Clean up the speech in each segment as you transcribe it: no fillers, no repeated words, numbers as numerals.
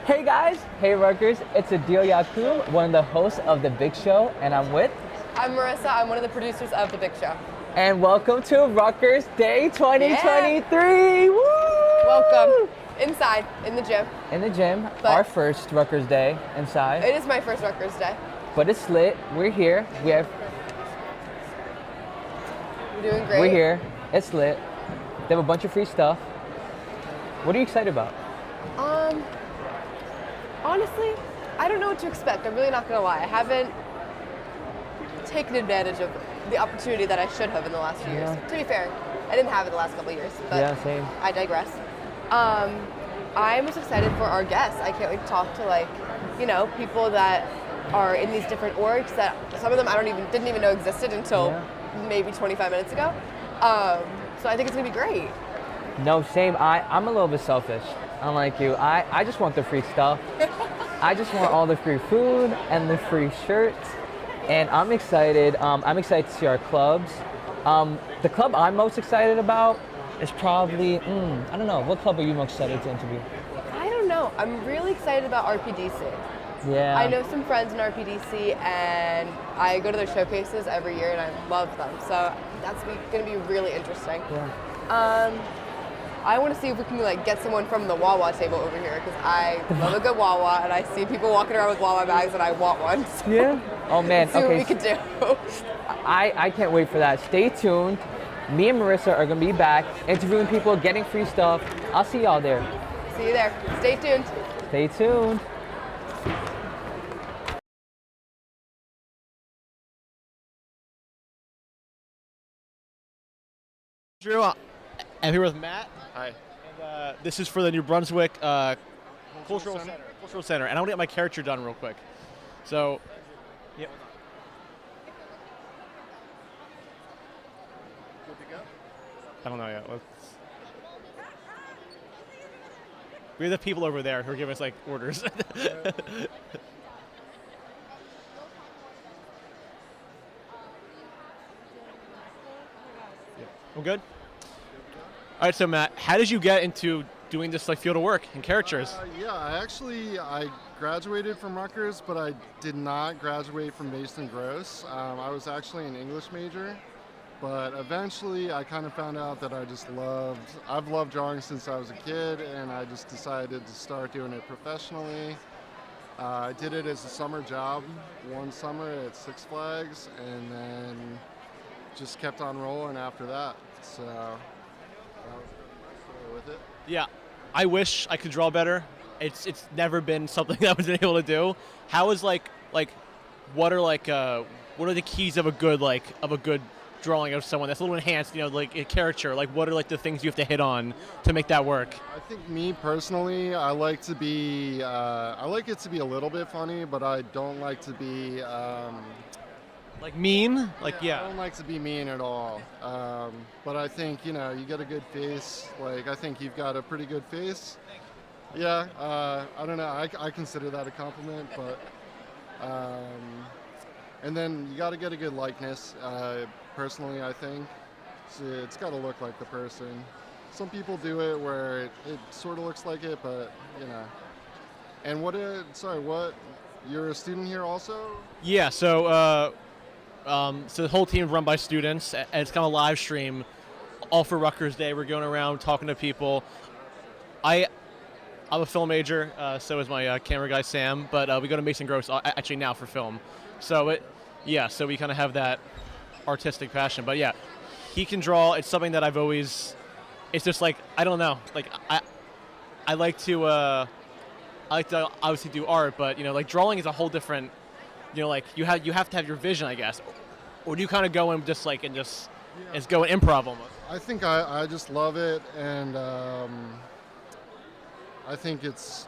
Hey guys, hey Rutgers, it's Adil Yakub, one of the hosts of The Big Show, and I'm with... I'm Marissa, I'm one of the producers of The Big Show. And welcome to Rutgers Day 2023! Yeah. Woo! Welcome. Inside, in the gym. In the gym, our first Rutgers Day inside. It is my first Rutgers Day. But it's lit, we're here, We're doing great. We're here, it's lit. They have a bunch of free stuff. What are you excited about? Honestly, I don't know what to expect. I'm really not gonna lie. I haven't taken advantage of the opportunity that I should have in the last few years. To be fair, I didn't have it the last couple of years, but yeah, same. I digress. I'm just excited for our guests. I can't wait to talk to people that are in these different orgs that some of them didn't even know existed until maybe 25 minutes ago. So I think it's gonna be great. No, same. I'm a little bit selfish. Unlike you, I just want the free stuff. I just want all the free food and the free shirts. And I'm excited. I'm excited to see our clubs. The club I'm most excited about is probably, I don't know. What club are you most excited to interview? I don't know. I'm really excited about RPDC. Yeah. I know some friends in RPDC, and I go to their showcases every year, and I love them. So that's going to be really interesting. Yeah. I want to see if we can get someone from the Wawa table over here, because I love a good Wawa, and I see people walking around with Wawa bags, and I want one. So yeah. Oh man. see okay. what we can do. I can't wait for that. Stay tuned. Me and Marissa are gonna be back interviewing people, getting free stuff. I'll see y'all there. See you there. Stay tuned. Stay tuned. Drew, I'm here with Matt. Hi. And this is for the New Brunswick Cultural Center. And I want to get my character done real quick. So, yep. Good to go? I don't know yet. We have the people over there who are giving us orders. Yeah. Well, good. All right, so Matt, how did you get into doing this field of work and characters? I graduated from Rutgers, but I did not graduate from Mason Gross. I was actually an English major, but eventually I kind of found out that I've loved drawing since I was a kid, and I just decided to start doing it professionally. I did it as a summer job one summer at Six Flags, and then just kept on rolling after that. So that was my story with it. Yeah, I wish I could draw better. It's never been something that I've been able to do. How is what are the keys of a good drawing of someone that's a little enhanced, a caricature? What are the things you have to hit on to make that work? I think me personally, I like it to be a little bit funny, but I don't like to be mean? I don't like to be mean at all. But I think, you get a good face. I think you've got a pretty good face. Yeah, I don't know. I consider that a compliment, but... and then you got to get a good likeness. Personally, I think. So it's got to look like the person. Some people do it where it sort of looks like it, but, And you're a student here also? Yeah, so the whole team is run by students, and it's kind of a live stream, all for Rutgers Day. We're going around talking to people. I'm a film major, so is my camera guy Sam, but we go to Mason Gross actually now for film. So so we kind of have that artistic passion. But yeah, he can draw. It's something that it's just I don't know. I like to obviously do art, but drawing is a whole different. You have to have your vision, I guess, or do you kind of go and just go and improv almost? I think I just love it, and I think if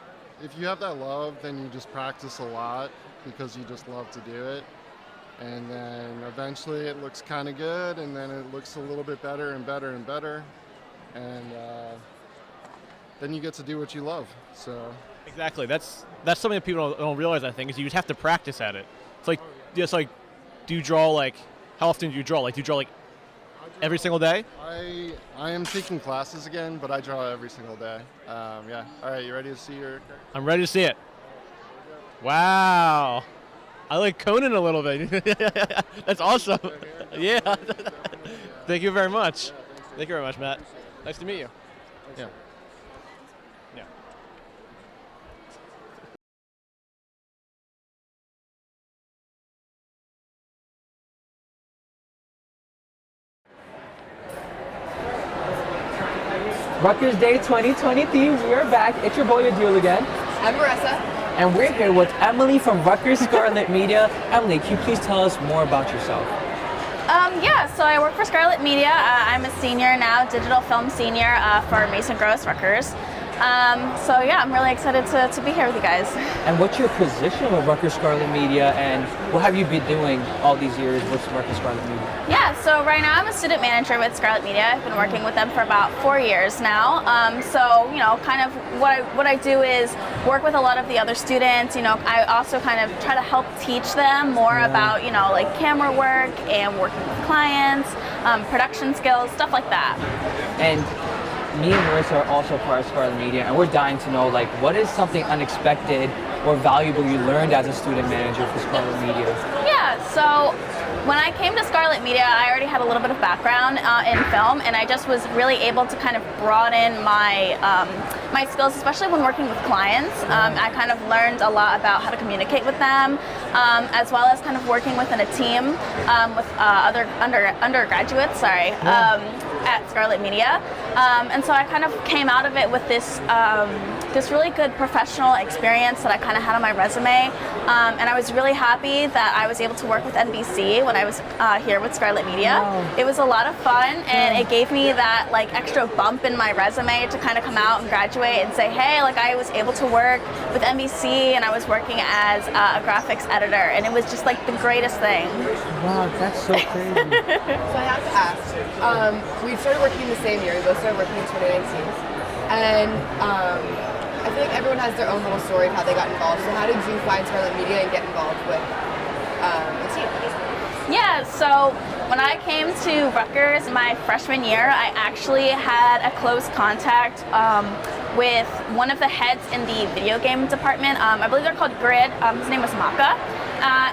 you have that love, then you just practice a lot because you just love to do it, and then eventually it looks kind of good, and then it looks a little bit better and better and better, and then you get to do what you love. So. Exactly. That's something that people don't realize, I think, is you just have to practice at it. It's do you draw, how often do you draw? Do you draw, every single day? I am taking classes again, but I draw every single day. Yeah. All right, you ready to see your character? I'm ready to see it. Wow. I like Conan a little bit. That's awesome. Yeah. Thank you very much. Thank you very much, Matt. Nice to meet you. Yeah. Yeah. Rutgers Day 2023, we're back. It's your boy Adil again. I'm Marissa. And we're here with Emily from Rutgers Scarlet Media. Emily, can you please tell us more about yourself? Yeah, so I work for Scarlet Media. I'm a senior now, digital film senior for Mason Gross Rutgers. So yeah, I'm really excited to be here with you guys. And what's your position with Rutgers Scarlet Media, and what have you been doing all these years with Rutgers Scarlet Media? Yeah, so right now I'm a student manager with Scarlet Media. I've been working with them for about 4 years now. So you know, kind of what I do is work with a lot of the other students. You know, I also kind of try to help teach them more about, you know, like camera work and working with clients, production skills, stuff like that. And me and Marissa are also part of Scarlet Media, and we're dying to know, like, what is something unexpected or valuable you learned as a student manager for Scarlet Media? Yeah, so when I came to Scarlet Media, I already had a little bit of background in film, and I just was really able to kind of broaden my my skills, especially when working with clients. I kind of learned a lot about how to communicate with them, as well as kind of working within a team with other undergraduates. At Scarlet Media, and so I kind of came out of it with this this really good professional experience that I kind of had on my resume, and I was really happy that I was able to work with NBC when I was here with Scarlet Media. Wow. It was a lot of fun, and it gave me that like extra bump in my resume to kind of come out and graduate and say, hey, like I was able to work with NBC, and I was working as a graphics editor, and it was just like the greatest thing. Wow, that's so crazy. So I have to ask, we started working the same year. We both started working in 2019. And I feel like everyone has their own little story of how they got involved. So how did you find Scarlet Media and get involved with the team? Yeah, so when I came to Rutgers my freshman year, I actually had a close contact with one of the heads in the video game department. I believe they're called Grid. His name was Maka.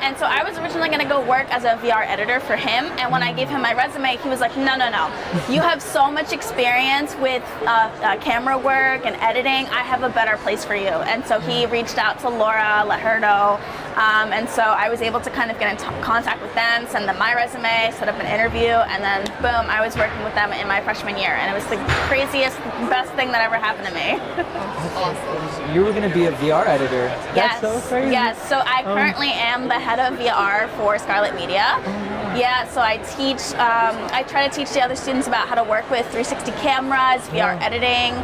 And so I was originally going to go work as a VR editor for him, and when I gave him my resume, he was like, no, you have so much experience with camera work and editing, I have a better place for you. And so he reached out to Laura, let her know, and so I was able to kind of get in contact with them, send them my resume, set up an interview, and then boom, I was working with them in my freshman year, and it was the craziest, best thing that ever happened to me. Awesome. You were going to be a VR editor. That's Yes, so crazy. yes. So I currently am the head of VR for Scarlet Media. Yeah, so I teach, I try to teach the other students about how to work with 360 cameras, VR editing,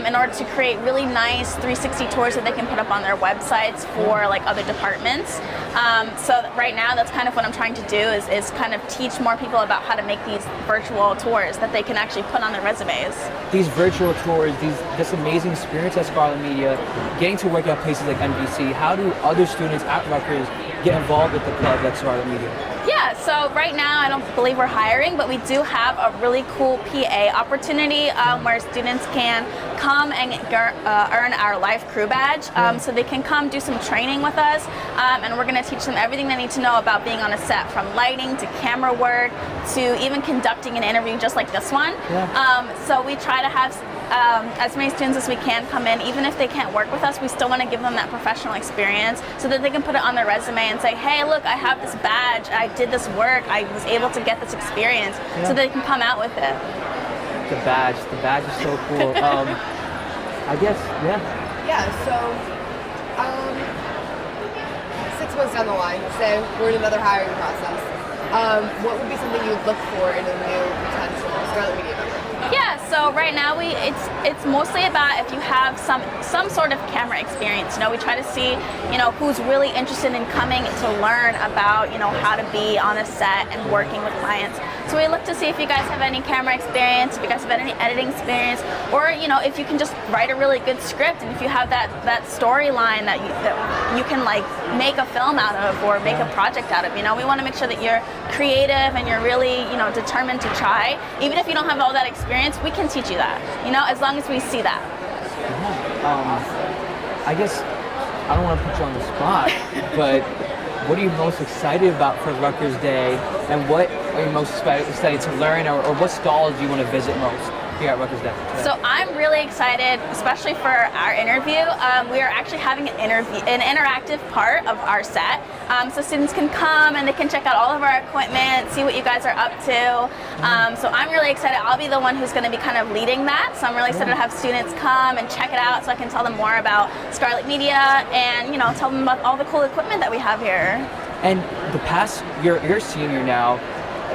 in order to create really nice 360 tours that they can put up on their websites for like other departments. So right now, that's kind of what I'm trying to do is kind of teach more people about how to make these virtual tours that they can actually put on their resumes. These virtual tours, this amazing experience at Scarlet Media, getting to work at places like NBC, how do other students at Rutgers get involved with the club like Scarlet Media? Yeah, so right now I don't believe we're hiring, but we do have a really cool PA opportunity where students can come and earn our live crew badge. So they can come do some training with us, and we're going to teach them everything they need to know about being on a set, from lighting to camera work to even conducting an interview just like this one. So we try to have as many students as we can come in. Even if they can't work with us, we still want to give them that professional experience so that they can put it on their resume and say, hey, look, I have this badge, I did this work, I was able to get this experience, so they can come out with it. The badge is so cool. I guess, Yeah, so 6 months down the line, say we're in another hiring process. What would be something you would look for in a new potential Scarlet Media member? Yeah, so So right now it's mostly about if you have some sort of camera experience. You know, we try to see, you know, who's really interested in coming to learn about, you know, how to be on a set and working with clients. So we look to see if you guys have any camera experience, if you guys have any editing experience, or, you know, if you can just write a really good script, and if you have that storyline that you can like make a film out of or make a project out of. You know, we want to make sure that you're creative and you're really, you know, determined to try. Even if you don't have all that experience, we can teach you that, you know, as long as we see that. I guess I don't want to put you on the spot, but what are you most excited about for Rutgers Day, and what are you most excited to learn, or what stalls do you want to visit most here at Rutgers Day? So I'm really excited, especially for our interview. We are actually having an interactive part of our set. So students can come and they can check out all of our equipment, see what you guys are up to. So I'm really excited. I'll be the one who's going to be kind of leading that. So I'm really excited to have students come and check it out, so I can tell them more about Scarlet Media and, you know, tell them about all the cool equipment that we have here. And you're a senior now.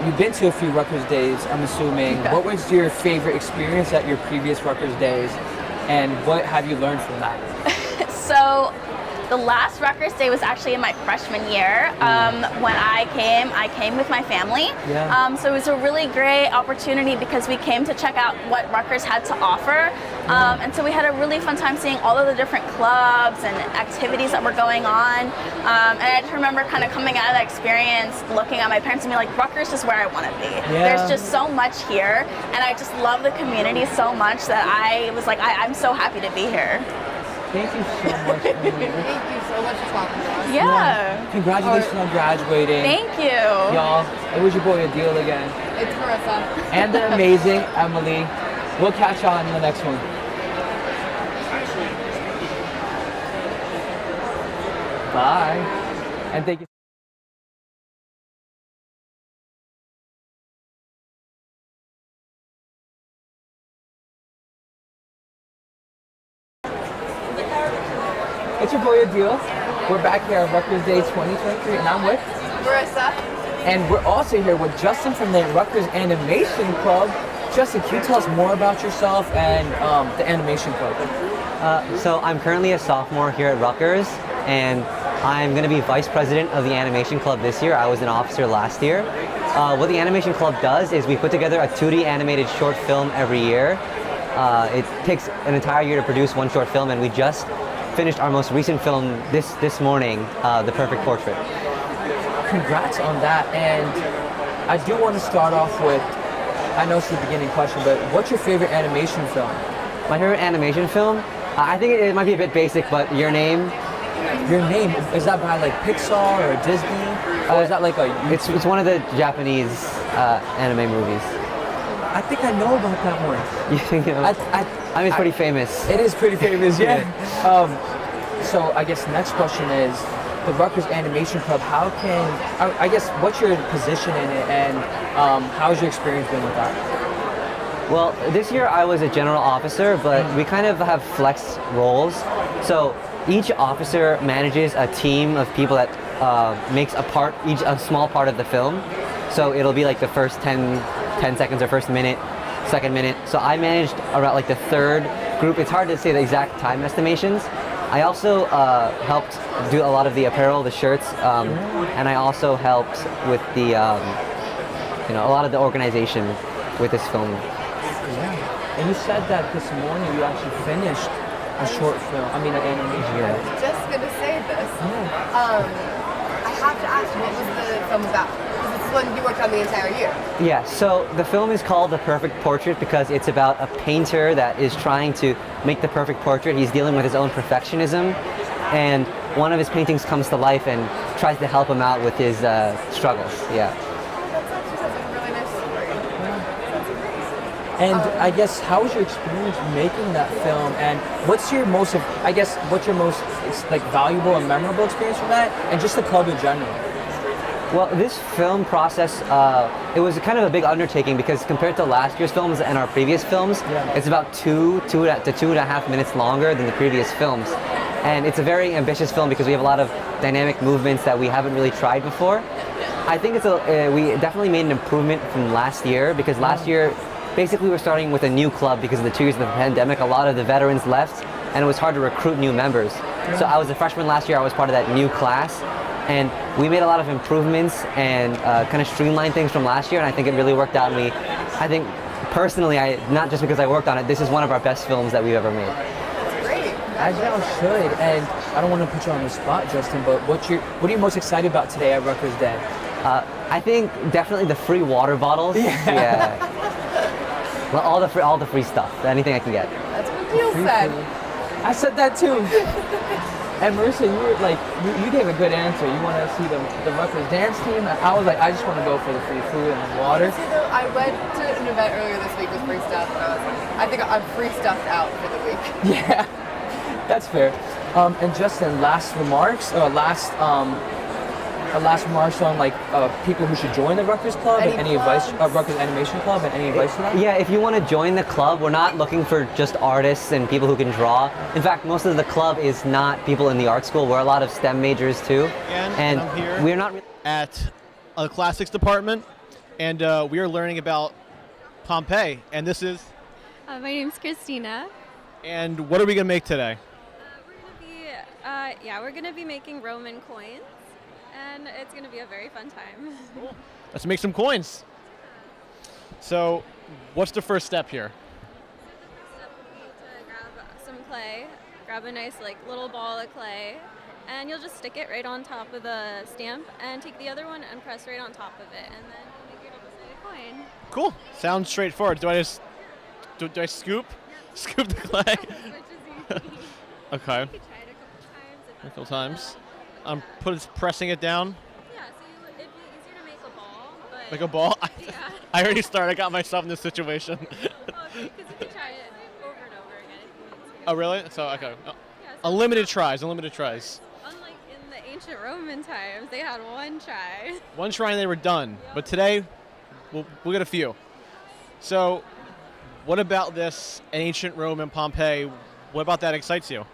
You've been to a few Rutgers days, I'm assuming. Yeah. What was your favorite experience at your previous Rutgers days, and what have you learned from that? So the last Rutgers Day was actually in my freshman year. When I came with my family. Yeah. So it was a really great opportunity because we came to check out what Rutgers had to offer. And so we had a really fun time seeing all of the different clubs and activities that were going on. And I just remember kind of coming out of that experience, looking at my parents and being like, Rutgers is where I want to be. Yeah. There's just so much here, and I just love the community so much that I was like, I'm so happy to be here. Thank you so much. Thank you so much for talking to us. Yeah. Congratulations on graduating. Thank you. Y'all, it was your boy Adil again. It's Marissa. And the amazing Emily. We'll catch y'all in the next one. Bye. And thank you. It's your boy Adil. We're back here at Rutgers Day 2023, and I'm with Marissa. And we're also here with Justin from the Rutgers Animation Club. Justin, can you tell us more about yourself and the Animation Club? So I'm currently a sophomore here at Rutgers, and I'm going to be vice president of the Animation Club this year. I was an officer last year. What the Animation Club does is we put together a 2D animated short film every year. It takes an entire year to produce one short film, and we just finished our most recent film this morning, The Perfect Portrait. Congrats on that. And I do want to start off with, I know it's the beginning question, but what's your favorite animation film? My favorite animation film? I think it might be a bit basic, but Your Name. Your Name, is that by like Pixar or Disney? Or is that like a YouTube? It's one of the Japanese anime movies. I think I know about that one. You think, you know? I mean, it's pretty famous. It is pretty famous, yeah. So I guess next question is, the Rutgers Animation Club, I guess, what's your position in it, and how's your experience been with that? Well, this year I was a general officer, but we kind of have flex roles. So each officer manages a team of people that makes a small part of the film. So it'll be like the first 10 seconds or first minute, second minute. So I managed around like the third group. It's hard to say the exact time estimations. I also helped do a lot of the apparel, the shirts, and I also helped with the, a lot of the organization with this film. Yeah. And you said that this morning you actually finished a short film, an animation. I was just gonna say this. I have to ask, what was the film about? Because this is one you worked on the entire year. Yeah, so the film is called The Perfect Portrait because it's about a painter that is trying to make the perfect portrait. He's dealing with his own perfectionism, and one of his paintings comes to life and tries to help him out with his struggles. Yeah. That's actually sounds like a really nice story. And I guess, how was your experience making that film, and what's your most valuable and memorable experience from that, and just the club in general? Well, this film process, it was kind of a big undertaking because compared to last year's films and our previous films, it's about 2 to 2.5 minutes longer than the previous films. And it's a very ambitious film because we have a lot of dynamic movements that we haven't really tried before. I think we definitely made an improvement from last year because last year basically we're starting with a new club because of the 2 years of the pandemic. A lot of the veterans left, and it was hard to recruit new members. So I was a freshman last year. I was part of that new class, and we made a lot of improvements and kind of streamlined things from last year, and I think it really worked out. I think personally, not just because I worked on it, this is one of our best films that we've ever made. Great. As y'all should, and I don't want to put you on the spot, Justin, but what are you most excited about today at Rutgers Day? I think definitely the free water bottles. Yeah. Well, all the free stuff, anything I can get. That's what Neil said. I said that too. And Marissa, you gave a good answer. You want to see the Rutgers dance team? I was like, I just want to go for the free food and the water. See, though, I went to an event earlier this week with free stuff, and I think I'm free stuffed out for the week. Yeah, that's fair. And Justin, last remarks on people who should join the Rutgers Club and any advice, Rutgers Animation Club, and any advice to them? Yeah, if you want to join the club, we're not looking for just artists and people who can draw. In fact, most of the club is not people in the art school. We're a lot of STEM majors too. And I'm here we're not at a classics department, and we are learning about Pompeii. And this is? My name's Christina. And what are we going to make today? We're going to be making Roman coins. And it's going to be a very fun time. Cool. Let's make some coins. So, what's the first step here? So the first step would be to grab some clay, grab a nice little ball of clay, and you'll just stick it right on top of the stamp, and take the other one and press right on top of it, and then you'll make your double-sided coin. Coul. Sounds straightforward. Do I scoop the clay? Which is easy. Okay. You can try it A couple times. I'm pressing it down. Yeah, so it'd be easier to make a ball, but... Like a ball? Yeah. I already started. I got myself in this situation. Okay, because you can try it over and over again if you need to. Oh, really? So, okay. Yeah, so Unlimited tries. Unlimited tries. unlike in the ancient Roman times, they had one try. One try and they were done. But today, we'll get a few. So, what about this ancient Rome and Pompeii? What about that excites you?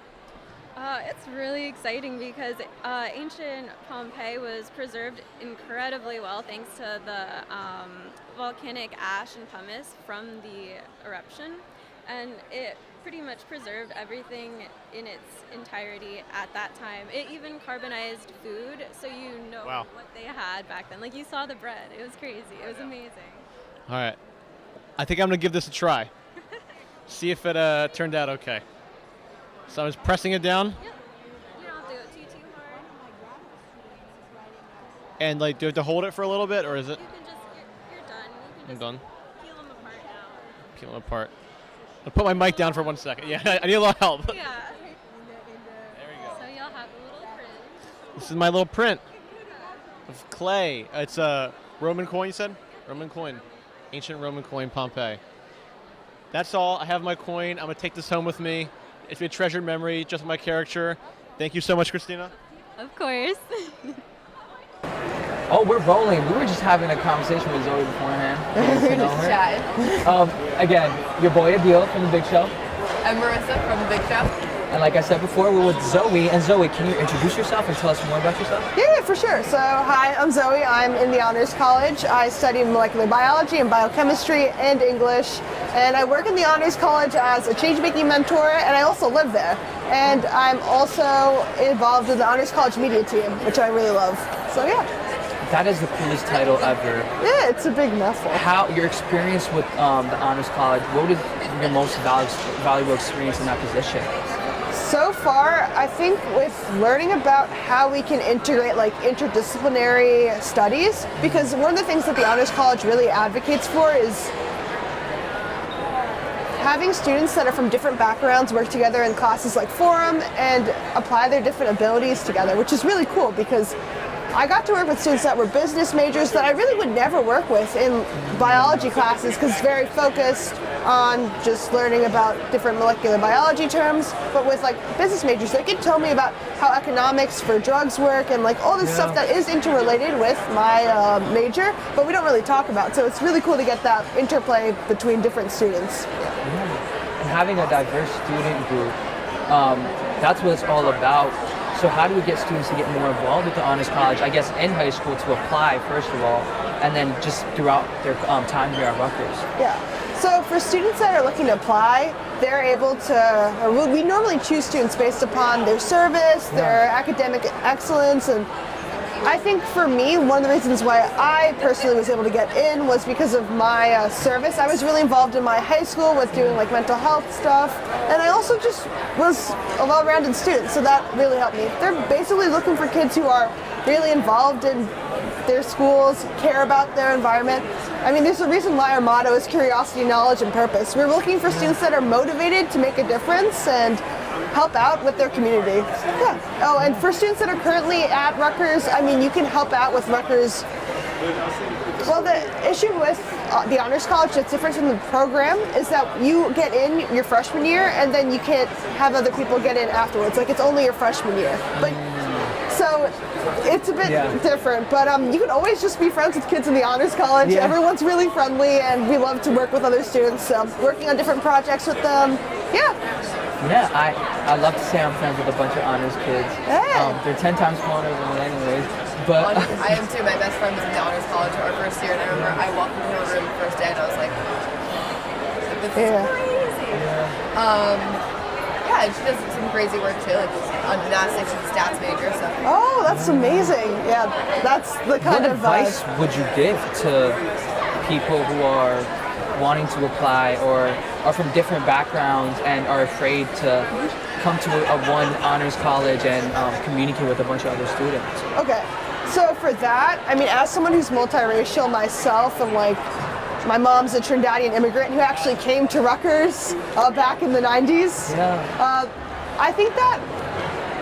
It's really exciting because ancient Pompeii was preserved incredibly well thanks to the volcanic ash and pumice from the eruption, and it pretty much preserved everything in its entirety at that time. It even carbonized food, so you know Wow. what they had back then. Like, you saw the bread. It was crazy. It was amazing. All right. I think I'm going to give this a try. See if it turned out okay. So I was pressing it down. Yep. You don't have to go too hard. And do you have to hold it for a little bit, or is it? You can just, you're done. You can I'm just done. peel them apart now. Peel them apart. I'll put my mic down for 1 second. Yeah, I need a little help. Yeah. There we go. So you'll have a little print. This is my little print of clay. It's a Roman coin, you said? Roman coin. Ancient Roman coin, Pompeii. That's all. I have my coin. I'm going to take this home with me. It's a treasured memory, just my character. Thank you so much, Christina. Of course. Oh, we're rolling. We were just having a conversation with Zoe beforehand. We're just chatting. Again, your boy Adil from The Big Show. I'm Marissa from The Big Show. And like I said before, we're with Zoe. And Zoe, can you introduce yourself and tell us more about yourself? Yeah, for sure. So, hi, I'm Zoe. I'm in the Honors College. I study molecular biology and biochemistry and English. And I work in the Honors College as a change-making mentor, and I also live there. And I'm also involved with the Honors College media team, which I really love. So, yeah. That is the coolest title ever. Yeah, it's a big mouthful. How your experience with the Honors College? What is your most valuable experience in that position? So far, I think with learning about how we can integrate interdisciplinary studies, because one of the things that the Honors College really advocates for is having students that are from different backgrounds work together in classes like Forum and apply their different abilities together, which is really cool because I got to work with students that were business majors that I really would never work with in biology classes because it's very focused on just learning about different molecular biology terms. But with business majors, they could tell me about how economics for drugs work and all this stuff that is interrelated with my major, but we don't really talk about. So it's really cool to get that interplay between different students. And having a diverse student group, that's what it's all about. So how do we get students to get more involved with the Honors College, I guess in high school to apply, first of all, and then just throughout their time here at Rutgers? Yeah. So for students that are looking to apply, they're able to, or we normally choose students based upon their service, their academic excellence, and I think for me, one of the reasons why I personally was able to get in was because of my service. I was really involved in my high school with doing like mental health stuff, and I also just was a well-rounded student, so that really helped me. They're basically looking for kids who are really involved in their schools, care about their environment. I mean, there's a reason why our motto is curiosity, knowledge, and purpose. We're looking for students that are motivated to make a difference and help out with their community. Yeah. Oh, and for students that are currently at Rutgers, I mean, you can help out with Rutgers. Well, the issue with the Honors College that's different from the program is that you get in your freshman year and then you can't have other people get in afterwards. Like, it's only your freshman year. But so it's a bit different, but you can always just be friends with kids in the Honors College. Yeah. Everyone's really friendly, and we love to work with other students, working on different projects with them. Yeah. Yeah, I love to say I'm friends with a bunch of honors kids. Hey. They're 10 times smarter than me anyways. But I am too. My best friend was in the honors college our first year, and I remember I walked into her room the first day, and I was like, "This is crazy." Yeah, and she does some crazy work too, like on gymnastics. She's a stats major, so. Oh, that's amazing. Yeah, that's the kind what of advice would you give to people who are wanting to apply or are from different backgrounds and are afraid to come to a one honors college and communicate with a bunch of other students? Okay, so for that, I mean, as someone who's multiracial myself, and like my mom's a Trinidadian immigrant who actually came to Rutgers back in the 90s. Yeah. I think that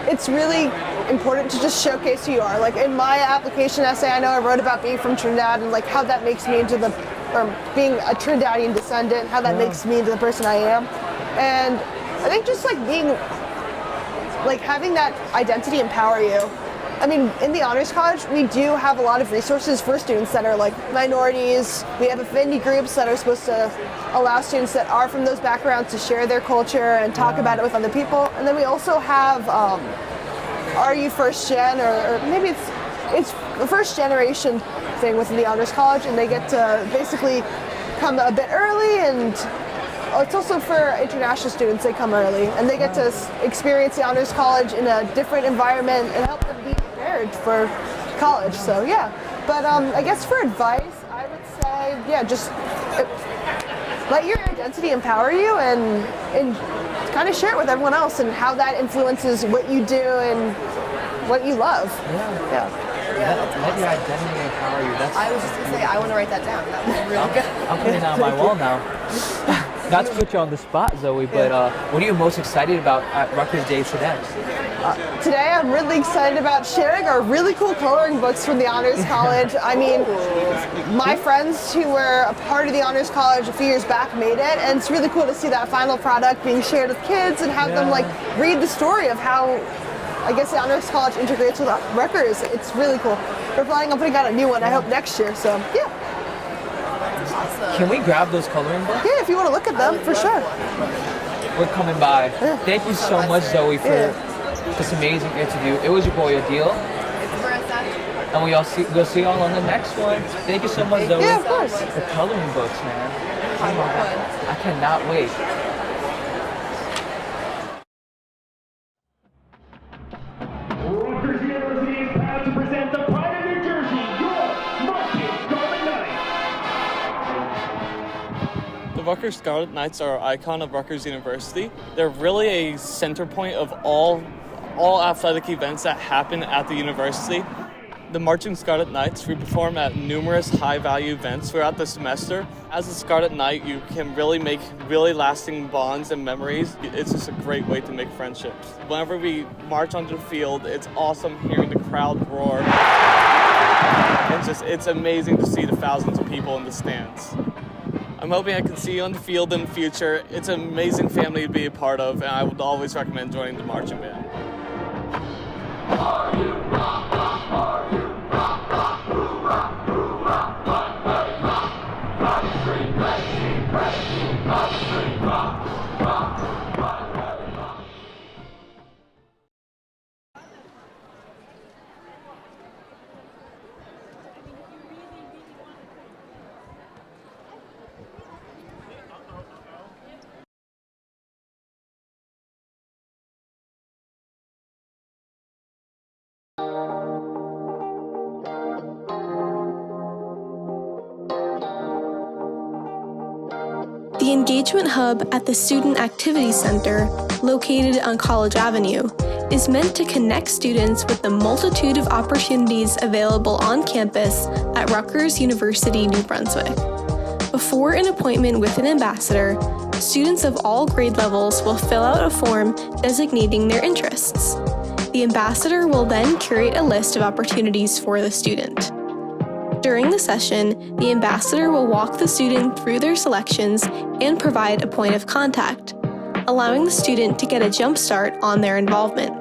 it's really important to just showcase who you are. Like in my application essay, I know I wrote about being from Trinidad and like how that makes me into or being a Trinidadian descendant, how that makes me into the person I am. And I think just like having that identity empower you. I mean, in the Honors College, we do have a lot of resources for students that are like minorities. We have affinity groups that are supposed to allow students that are from those backgrounds to share their culture and talk about it with other people. And then we also have, are you first gen, or maybe it's the first generation thing within the Honors College, and they get to basically come a bit early, and it's also for international students. They come early and they get to experience the Honors College in a different environment and help them be prepared for college. So yeah, but I guess for advice, I would say, yeah, just let your identity empower you and kind of share it with everyone else, and how that influences what you do and what you love. Yeah. Let your identity empower you. I was just gonna say, I want to write that down. That was really good. I'm putting it on my wall now. Not to put you on the spot, Zoe, but what are you most excited about at Rutgers Day today? Today I'm really excited about sharing our really cool coloring books from the Honors College. I mean, my friends who were a part of the Honors College a few years back made it, and it's really cool to see that final product being shared with kids and have them like read the story of how, I guess, the Honors College integrates with Rutgers. It's really cool. We're planning on putting out a new one, I hope, next year, so yeah. Awesome. Can we grab those coloring books? Yeah, if you want to look at them, for sure. We're coming by. Thank you so much, Zoe, for this amazing interview. It was your boy, Adil. And we'll see y'all on the next one. Thank you so much, Zoe. Yeah, of course. The coloring books, man. Oh my God. I cannot wait. Rutgers University is proud to present the pride of New Jersey, your marching Scarlet Knights. The Rutgers Scarlet Knights are an icon of Rutgers University. They're really a center point of all athletic events that happen at the university. The Marching Scarlet Knights, we perform at numerous high-value events throughout the semester. As a Scarlet Knight, you can really make really lasting bonds and memories. It's just a great way to make friendships. Whenever we march onto the field, it's awesome hearing the crowd roar. It's amazing to see the thousands of people in the stands. I'm hoping I can see you on the field in the future. It's an amazing family to be a part of, and I would always recommend joining the marching band. The Engagement Hub at the Student Activity Center, located on College Avenue, is meant to connect students with the multitude of opportunities available on campus at Rutgers University, New Brunswick. Before an appointment with an ambassador, students of all grade levels will fill out a form designating their interests. The ambassador will then curate a list of opportunities for the student. During the session, the ambassador will walk the student through their selections and provide a point of contact, allowing the student to get a jump start on their involvement.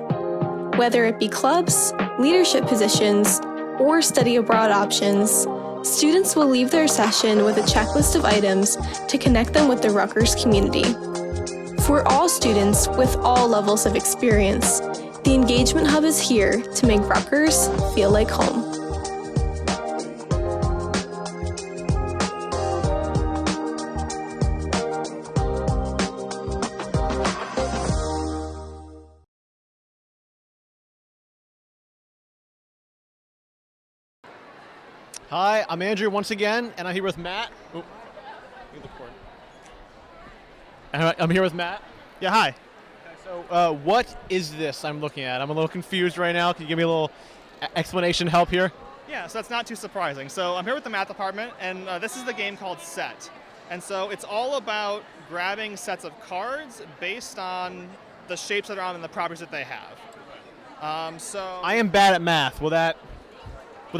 Whether it be clubs, leadership positions, or study abroad options, students will leave their session with a checklist of items to connect them with the Rutgers community. For all students with all levels of experience, the Engagement Hub is here to make Rutgers feel like home. Hi, I'm Andrew once again, and I'm here with Matt. Oh, need the cord. I'm here with Matt. Yeah, hi. Okay, so what is this I'm looking at? I'm a little confused right now. Can you give me a little explanation help here? Yeah, so that's not too surprising. So I'm here with the math department, and this is the game called Set. And so it's all about grabbing sets of cards based on the shapes that are on and the properties that they have. So I am bad at math. Will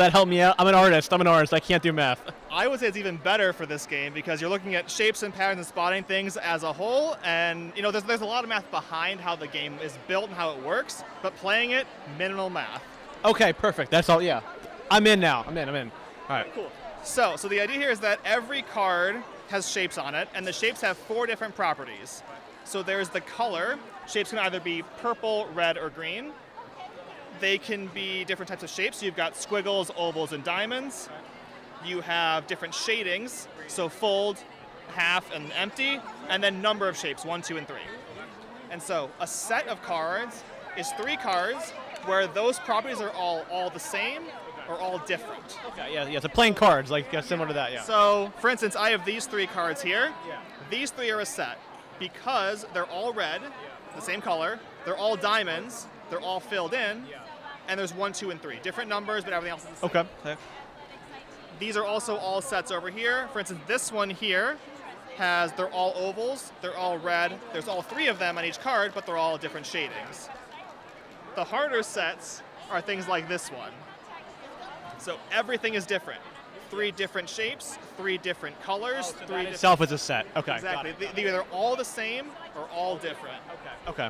that help me out? I'm an artist. I can't do math. I would say it's even better for this game because you're looking at shapes and patterns and spotting things as a whole, and there's a lot of math behind how the game is built and how it works, but playing it, minimal math. Okay, perfect. That's all. Yeah, I'm in now. I'm in. All right. Cool. So the idea here is that every card has shapes on it, and the shapes have 4 different properties. So there's the color. Shapes can either be purple, red, or green. They can be different types of shapes. You've got squiggles, ovals, and diamonds. You have different shadings, so fold, half, and empty, and then number of shapes, 1, 2, and 3. And so a set of cards is 3 cards where those properties are all the same or all different. Okay, yeah. So playing cards, like similar to that, yeah. So, for instance, I have these 3 cards here. Yeah. These 3 are a set because they're all red, the same color. They're all diamonds. They're all filled in. Yeah. And there's 1, 2, and 3. Different numbers, but everything else is the same. Okay. These are also all sets over here. For instance, this one here they're all ovals, they're all red. There's all 3 of them on each card, but they're all different shadings. The harder sets are things like this one. So everything is different. 3 different shapes, 3 different colors. So that itself is a set. Okay. Exactly. They're either all the same or all different. Okay.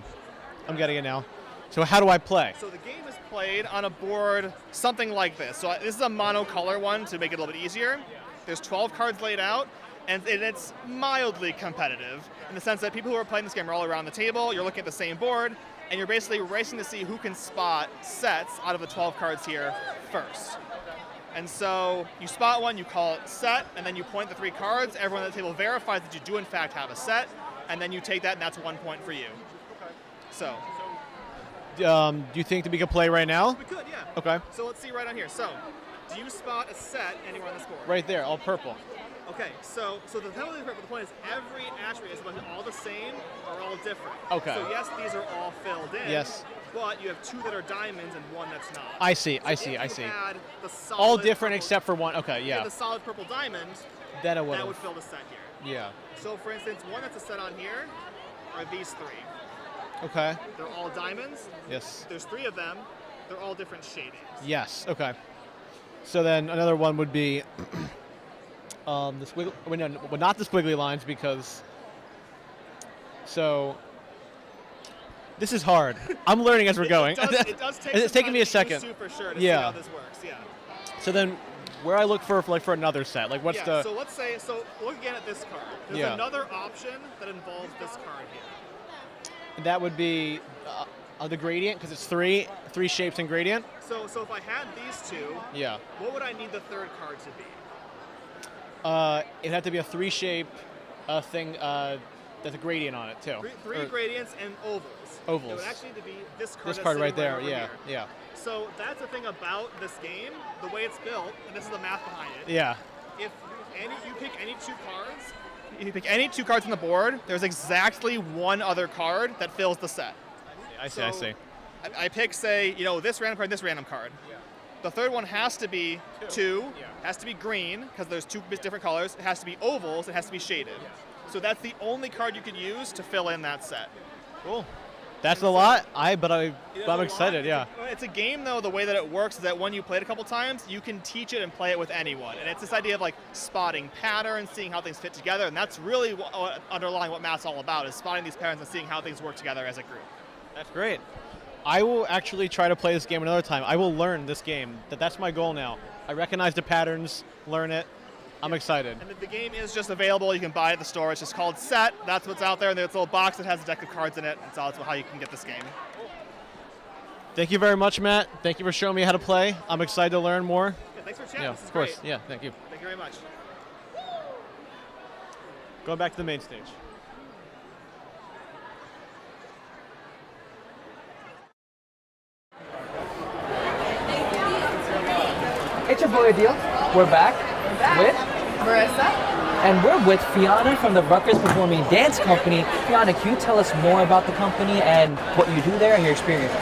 I'm getting it now. So how do I play? So the game is played on a board something like this. So this is a monocolor one to make it a little bit easier. There's 12 cards laid out, and it's mildly competitive in the sense that people who are playing this game are all around the table. You're looking at the same board, and you're basically racing to see who can spot sets out of the 12 cards here first. And so you spot one, you call it set, and then you point the 3 cards. Everyone at the table verifies that you do in fact have a set, and then you take that, and that's 1 point for you. So. Do you think that we could play right now? We could, yeah. Okay. So let's see right on here. So, do you spot a set anywhere on this board? Right there, all purple. Okay, so the point is every attribute is all the same or all different. Okay. So yes, these are all filled in. Yes. But you have 2 that are diamonds and 1 that's not. I see. Had the solid all different purple, except for one. Okay, yeah. The solid purple diamond. Then that would fill the set here. Yeah. So for instance, one that's a set on here are these 3. Okay. They're all diamonds. Yes. There's 3 of them. They're all different shadings. Yes. Okay. So then another one would be the squiggle. Well, not the squiggly lines because. So. This is hard. I'm learning as we're going. It does take. It's taking me a second. For sure to see how this works. Yeah. So then, where I look for another set, like what's the? So let's say look again at this card. There's another option that involves this card here. And that would be the gradient because it's three shapes in gradient. So if I had these 2, what would I need the 3rd card to be? It'd have to be a 3-shape thing that's a gradient on it too. 3 gradients and ovals. Ovals. It would actually need to be this card. This card right there. Yeah. So that's the thing about this game, the way it's built, and this is the math behind it. Yeah. If you pick any 2 cards, you pick any 2 cards on the board, there's exactly 1 other card that fills the set. I see. I pick, say, this random card, this random card. The third one has to be 2, has to be green, because there's 2 different colors. It has to be ovals, it has to be shaded. So that's the only card you can use to fill in that set. Cool. That's a lot, but I'm excited, yeah. It's a game, though, the way that it works is that when you play it a couple times, you can teach it and play it with anyone. And it's this idea of like spotting patterns, seeing how things fit together, and that's really underlying what math's all about, is spotting these patterns and seeing how things work together as a group. That's great. I will actually try to play this game another time. I will learn this game. That's my goal now. I recognize the patterns, learn it. I'm excited. And the game is just available. You can buy it at the store. It's just called Set. That's what's out there. And there's a little box that has a deck of cards in it. That's how you can get this game. Thank you very much, Matt. Thank you for showing me how to play. I'm excited to learn more. Yeah, thanks for chatting. Yeah, This is of course. great. Yeah, thank you. Thank you very much. Going back to the main stage. It's your boy Adil. We're back with Marissa. and we're with Fiona from the Rutgers Performing Dance Company. Fiona, can you tell us more about the company and what you do there and your experience?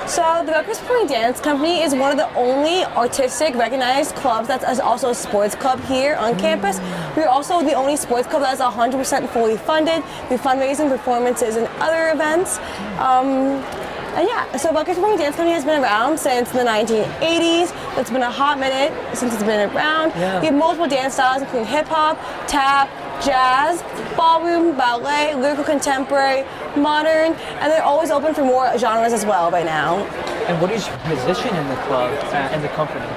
So the Rutgers Performing Dance Company is one of the only artistic recognized clubs that's also a sports club here on campus. We're also the only sports club that's 100% fully funded through fundraising, performances, and other events. And yeah, so Rutgers Performing Dance Company has been around since the 1980s. It's been a hot minute since it's been around. Yeah. We have multiple dance styles, including hip hop, tap, jazz, ballroom, ballet, lyrical contemporary, modern, and they're always open for more genres as well right now. And what is your position in the club and the company?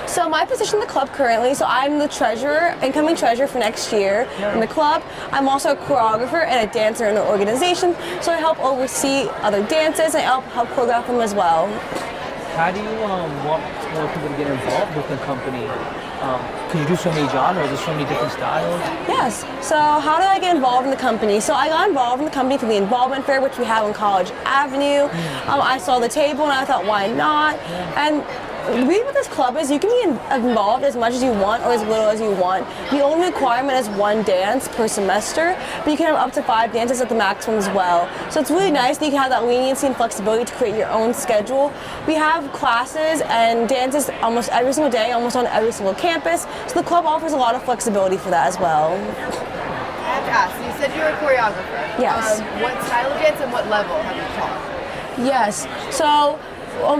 So my position in the club currently, so I'm the treasurer, incoming treasurer for next year in the club. I'm also a choreographer and a dancer in the organization, so I help oversee other dances and help choreograph them as well. How do you want more people to get involved with the company? Because you do so many genres, there's so many different styles. Yes, so how did I get involved in the company? So I got involved in the company through the involvement fair, which we have on College Avenue. I saw the table and I thought, why not? And the beauty with this club is you can be involved as much as you want or as little as you want. The only requirement is 1 dance per semester, but you can have up to 5 dances at the maximum as well. So it's really nice that you can have that leniency and flexibility to create your own schedule. We have classes and dances almost every single day, almost on every single campus. So the club offers a lot of flexibility for that as well. I have to ask, you said you're a choreographer. Yes. What style of dance and what level have you taught? Yes, so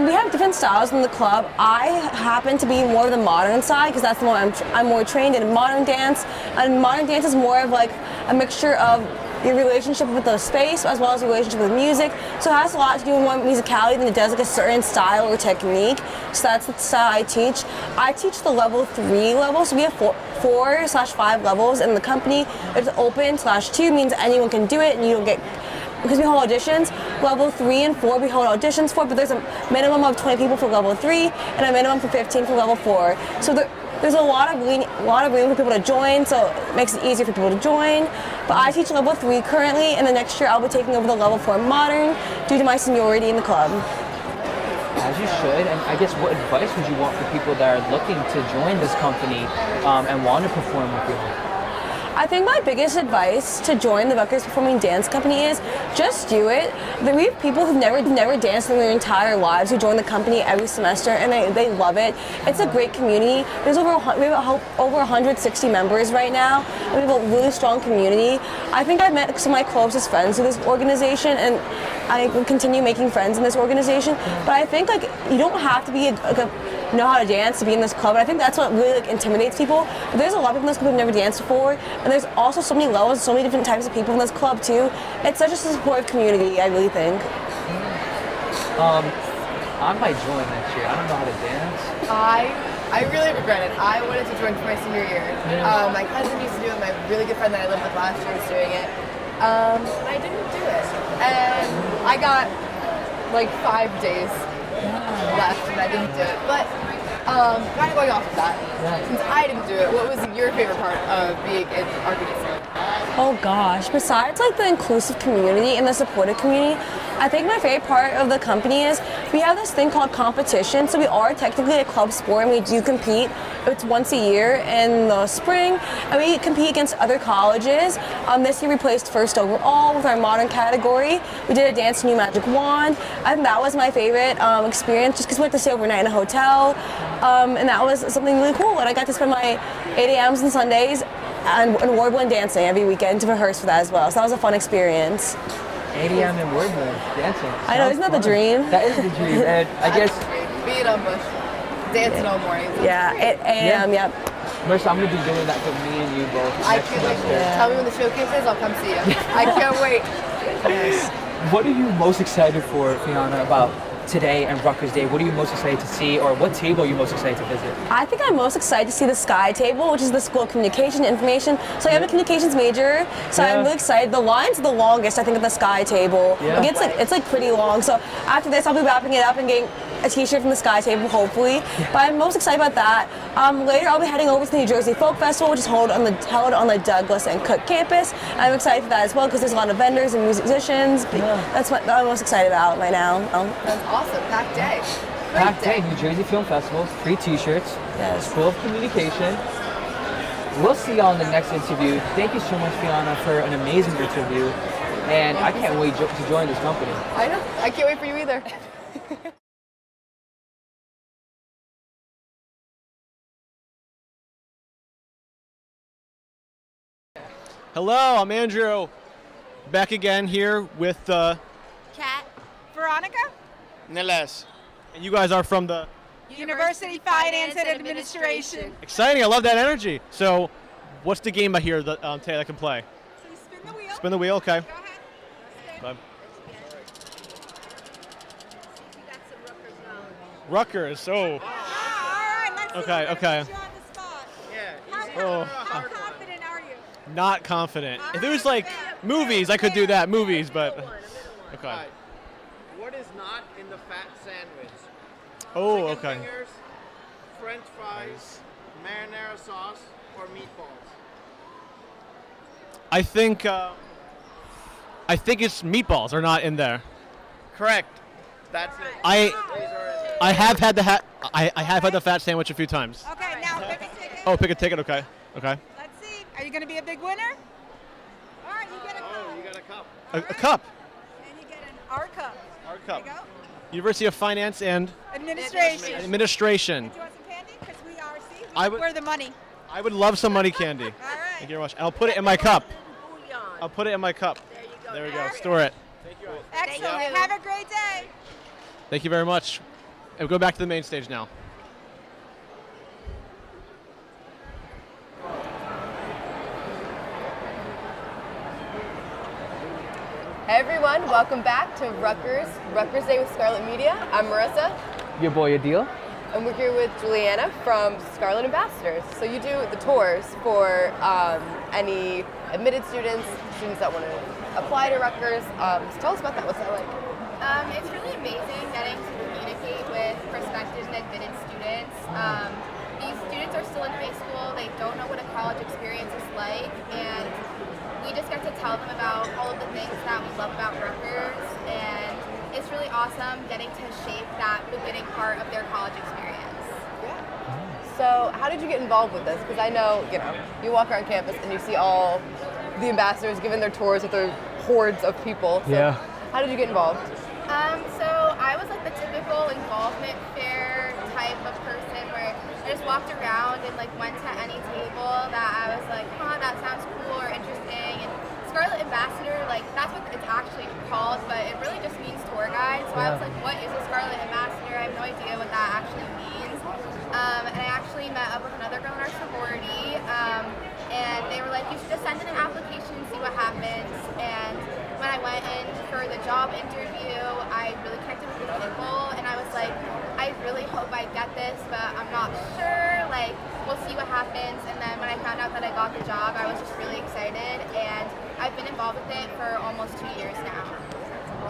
we have different styles in the club. I happen to be more of the modern side because that's the one I'm more trained in modern dance. And modern dance is more of like a mixture of your relationship with the space as well as your relationship with music. So it has a lot to do with more musicality than it does like a certain style or technique. So that's the style I teach. I teach the level 3 level. So we have 4/5 levels in the company. It's open/2 means anyone can do it and you don't get, because we hold auditions, level 3 and 4 we hold auditions for, but there's a minimum of 20 people for level 3 and a minimum for 15 for level 4. So there's a lot of room for people to join, so it makes it easier for people to join. But I teach level 3 currently, and the next year I'll be taking over the level 4 modern due to my seniority in the club. As you should, and I guess what advice would you want for people that are looking to join this company and want to perform with you? I think my biggest advice to join the Rutgers Performing Dance Company is just do it. We have people who've never danced in their entire lives who join the company every semester and they love it. It's a great community. We have over 160 members right now, and we have a really strong community. I think I've met some of my closest friends through this organization, and I will continue making friends in this organization. But I think you don't have to be know how to dance to be in this club, and I think that's what really intimidates people. But there's a lot of people in this club who've never danced before, and there's also so many levels, so many different types of people in this club too. It's such a supportive community, I really think. I might join next year. I don't know how to dance. I really regret it. I wanted to join for my senior year. My cousin used to do it. My really good friend that I lived with last year was doing it. And I didn't do it. And I got like 5 days left and I didn't do it. But kind of going off of that, since I didn't do it, what was your favorite part of being in architecture? Oh gosh, besides like the inclusive community and the supportive community, I think my favorite part of the company is we have this thing called competition. So we are technically a club sport and we do compete. It's once a year in the spring and we compete against other colleges. This year we placed first overall with our modern category. We did a dance New Magic Wand. I think that was my favorite experience just because we had to stay overnight in a hotel. And that was something really cool. And I got to spend my 8 a.m.s and Sundays and warbling dancing every weekend to rehearse for that as well. So that was a fun experience. 8 a.m. in Wordman dancing. I know, isn't that the dream? That is the dream, and I guess being on Bush, dancing all morning. Yeah, 8 a.m. Yep. Marissa, I'm gonna be doing that for me and you both. I next can't wait. semester. Tell me when the showcase is. I'll come see you. I can't wait. What are you most excited for, Fiona, about today and Rutgers Day? What are you most excited to see, or what table are you most excited to visit? I think I'm most excited to see the Sky table, which is the School of Communication and Information. So I am a communications major, so I'm really excited. The line's the longest, I think, at the Sky table. Yeah. Like, it's like pretty long. So after this, I'll be wrapping it up and getting a t-shirt from the Sky table, hopefully. But I'm most excited about that. Later, I'll be heading over to the New Jersey Folk Festival, which is held on the Douglas and Cook campus. I'm excited for that as well because there's a lot of vendors and musicians. That's what I'm most excited about right now. That's awesome. Packed day. Packed day. New Jersey Film Festival, free t-shirts, School of Communication. We'll see y'all in the next interview. Thank you so much, Fiona, for an amazing interview. And I can't wait to join this company. I know. I can't wait for you either. Hello, I'm Andrew. Back again here with Kat. Veronica. Niles. And you guys are from the University Finance and Administration. exciting. I love that energy. So, what's the game I hear that Taylor can play? So you spin the wheel. Spin the wheel. Okay. Go ahead. Bye. Rutgers. Oh. All right. Let's see. Okay. Okay. Put you on the spot. Yeah. How confident are you? Not confident. If it was like movies, I could do that. Movies, but okay. Right. What is not in the fat sandwich? Oh, Chicken okay. Fingers, French fries, marinara sauce, or meatballs? I think it's meatballs are not in there. Correct. That's it. I have had I have had the fat sandwich a few times. Okay. Now pick a ticket. Oh, pick a ticket. Okay. Okay. Let's see. Are you going to be a big winner? All right. You get a cup. Oh, you got a cup. A cup. And you get an R cup. Our cup. There you go. University of Finance and Administration. Administration. Do you want some candy? Because we are. See, I would- we're the money. I would love some money candy. All right. Thank you very much. And I'll put it in my cup. I'll put it in my cup. There we go. Store it. Excellent. Have a great day. Thank you very much. And we'll go back to the main stage now. Hey everyone, welcome back to Rutgers Day with Scarlet Media. I'm Marissa, Your boy Adil. and we're here with Juliana from Scarlet Ambassadors. So you do the tours for any admitted students that want to apply to Rutgers. So tell us about that. What's that like? It's really amazing getting to communicate with prospective and admitted students. These students are still in high school, they don't know what a college experience is like, and we just get to tell them about all of the things that we love about Rutgers, and it's really awesome getting to shape that beginning part of their college experience. So how did you get involved with this? Because I know, you walk around campus and you see all the ambassadors giving their tours with their hordes of people. So Yeah. how did you get involved? So I was like the typical involvement fair type of person where I just walked around and like went to any table that I was like, that sounds cool or interesting. And Scarlet Ambassador, like that's what it's actually called, but it really just means tour guide. So I was like, what is a Scarlet Ambassador? I have no idea what that actually means. And I actually met up with another girl in our sorority, and they were like, you should just send in an application and see what happens. And when I went in for the job interview, I really connected with the people, and I was like, I really hope I get this, but I'm not sure. Like, we'll see what happens. And then when I found out that I got the job, I was just really excited, and I've been involved with it for almost 2 years now.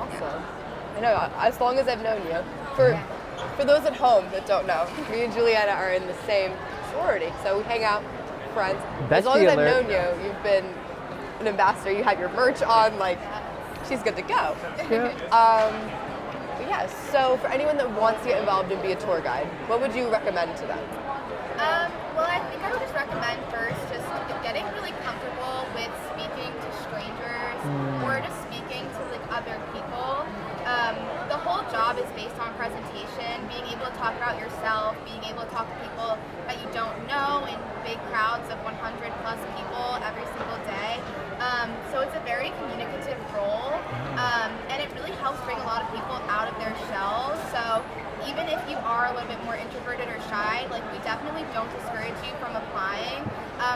Awesome. I know, as long as I've known you. For those at home that don't know, me and Juliana are in the same sorority, so we hang out, friends. As long as I've known you, you've been an ambassador, you have your merch on, like, she's good to go. But yeah, so for anyone that wants to get involved and be a tour guide, what would you recommend to them? Well, I think I would just recommend first just getting really comfortable with speaking to strangers or just speaking to like other people. The whole job is based on presentation, being able to talk about yourself, being able to talk to people that you don't know in big crowds of 100 plus people every single day. So it's a very communicative role, and it really helps bring a lot of people out of their shells. So even if you are a little bit more introverted or shy, like we definitely don't discourage you from applying,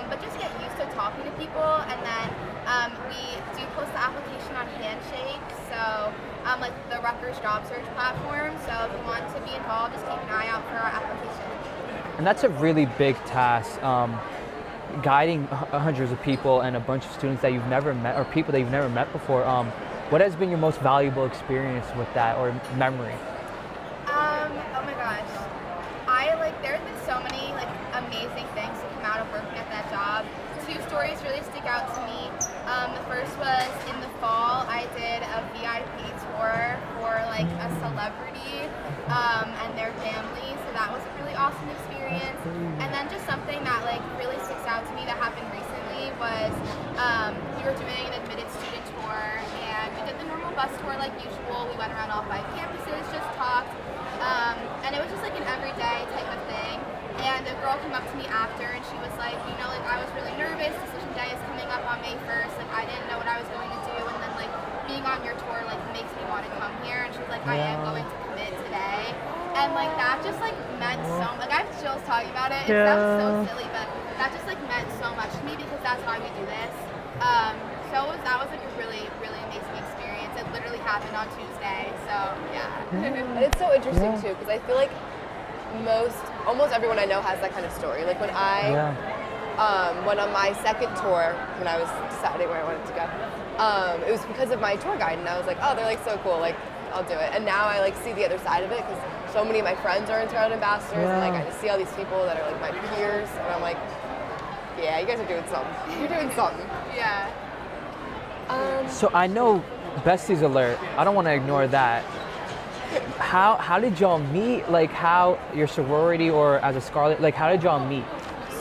but just get used to talking to people. And then we do post the application on Handshake, so like the Rutgers job search platform. So if you want to be involved, just keep an eye out for our application. And that's a really big task, guiding hundreds of people and a bunch of students that you've never met or people that you've never met before. What has been your most valuable experience with that or memory? Oh my gosh. There's been so many like amazing things that come out of working at that job. 2 stories really stick out to me. The first was in the fall, I did a VIP tour for like a celebrity and their family, so that was a really awesome experience. And then just something that like really sticks out to me that happened recently was we were doing an admitted student tour, and we did the normal bus tour like usual. We went around all 5 campuses, just talked, and it was just like an everyday type of thing. And a girl came up to me after and she was like, you know, like I was really nervous. Decision day is coming up on May 1st. Like I didn't know what I was going to do. And then like being on your tour like makes me want to come here. And she was like, I am going to commit today. And like that just like meant so much. Like I have chills talking about it. It sounds so silly, but that just like meant so much to me because that's why we do this. That was like a really, really amazing experience. It literally happened on Tuesday. So yeah. And it's so interesting too because I feel like almost everyone I know has that kind of story. Like when I went on my second tour, when I was deciding where I wanted to go, it was because of my tour guide, and I was like, oh, they're like so cool, like I'll do it. And now I like see the other side of it because so many of my friends are Scarlet ambassadors, and like I just see all these people that are like my peers, and I'm like, yeah, you guys are doing something. You're doing something. Yeah. So I know Besties Alert. I don't want to ignore that. How did y'all meet? Like how your sorority or as a Scarlet, like how did y'all meet?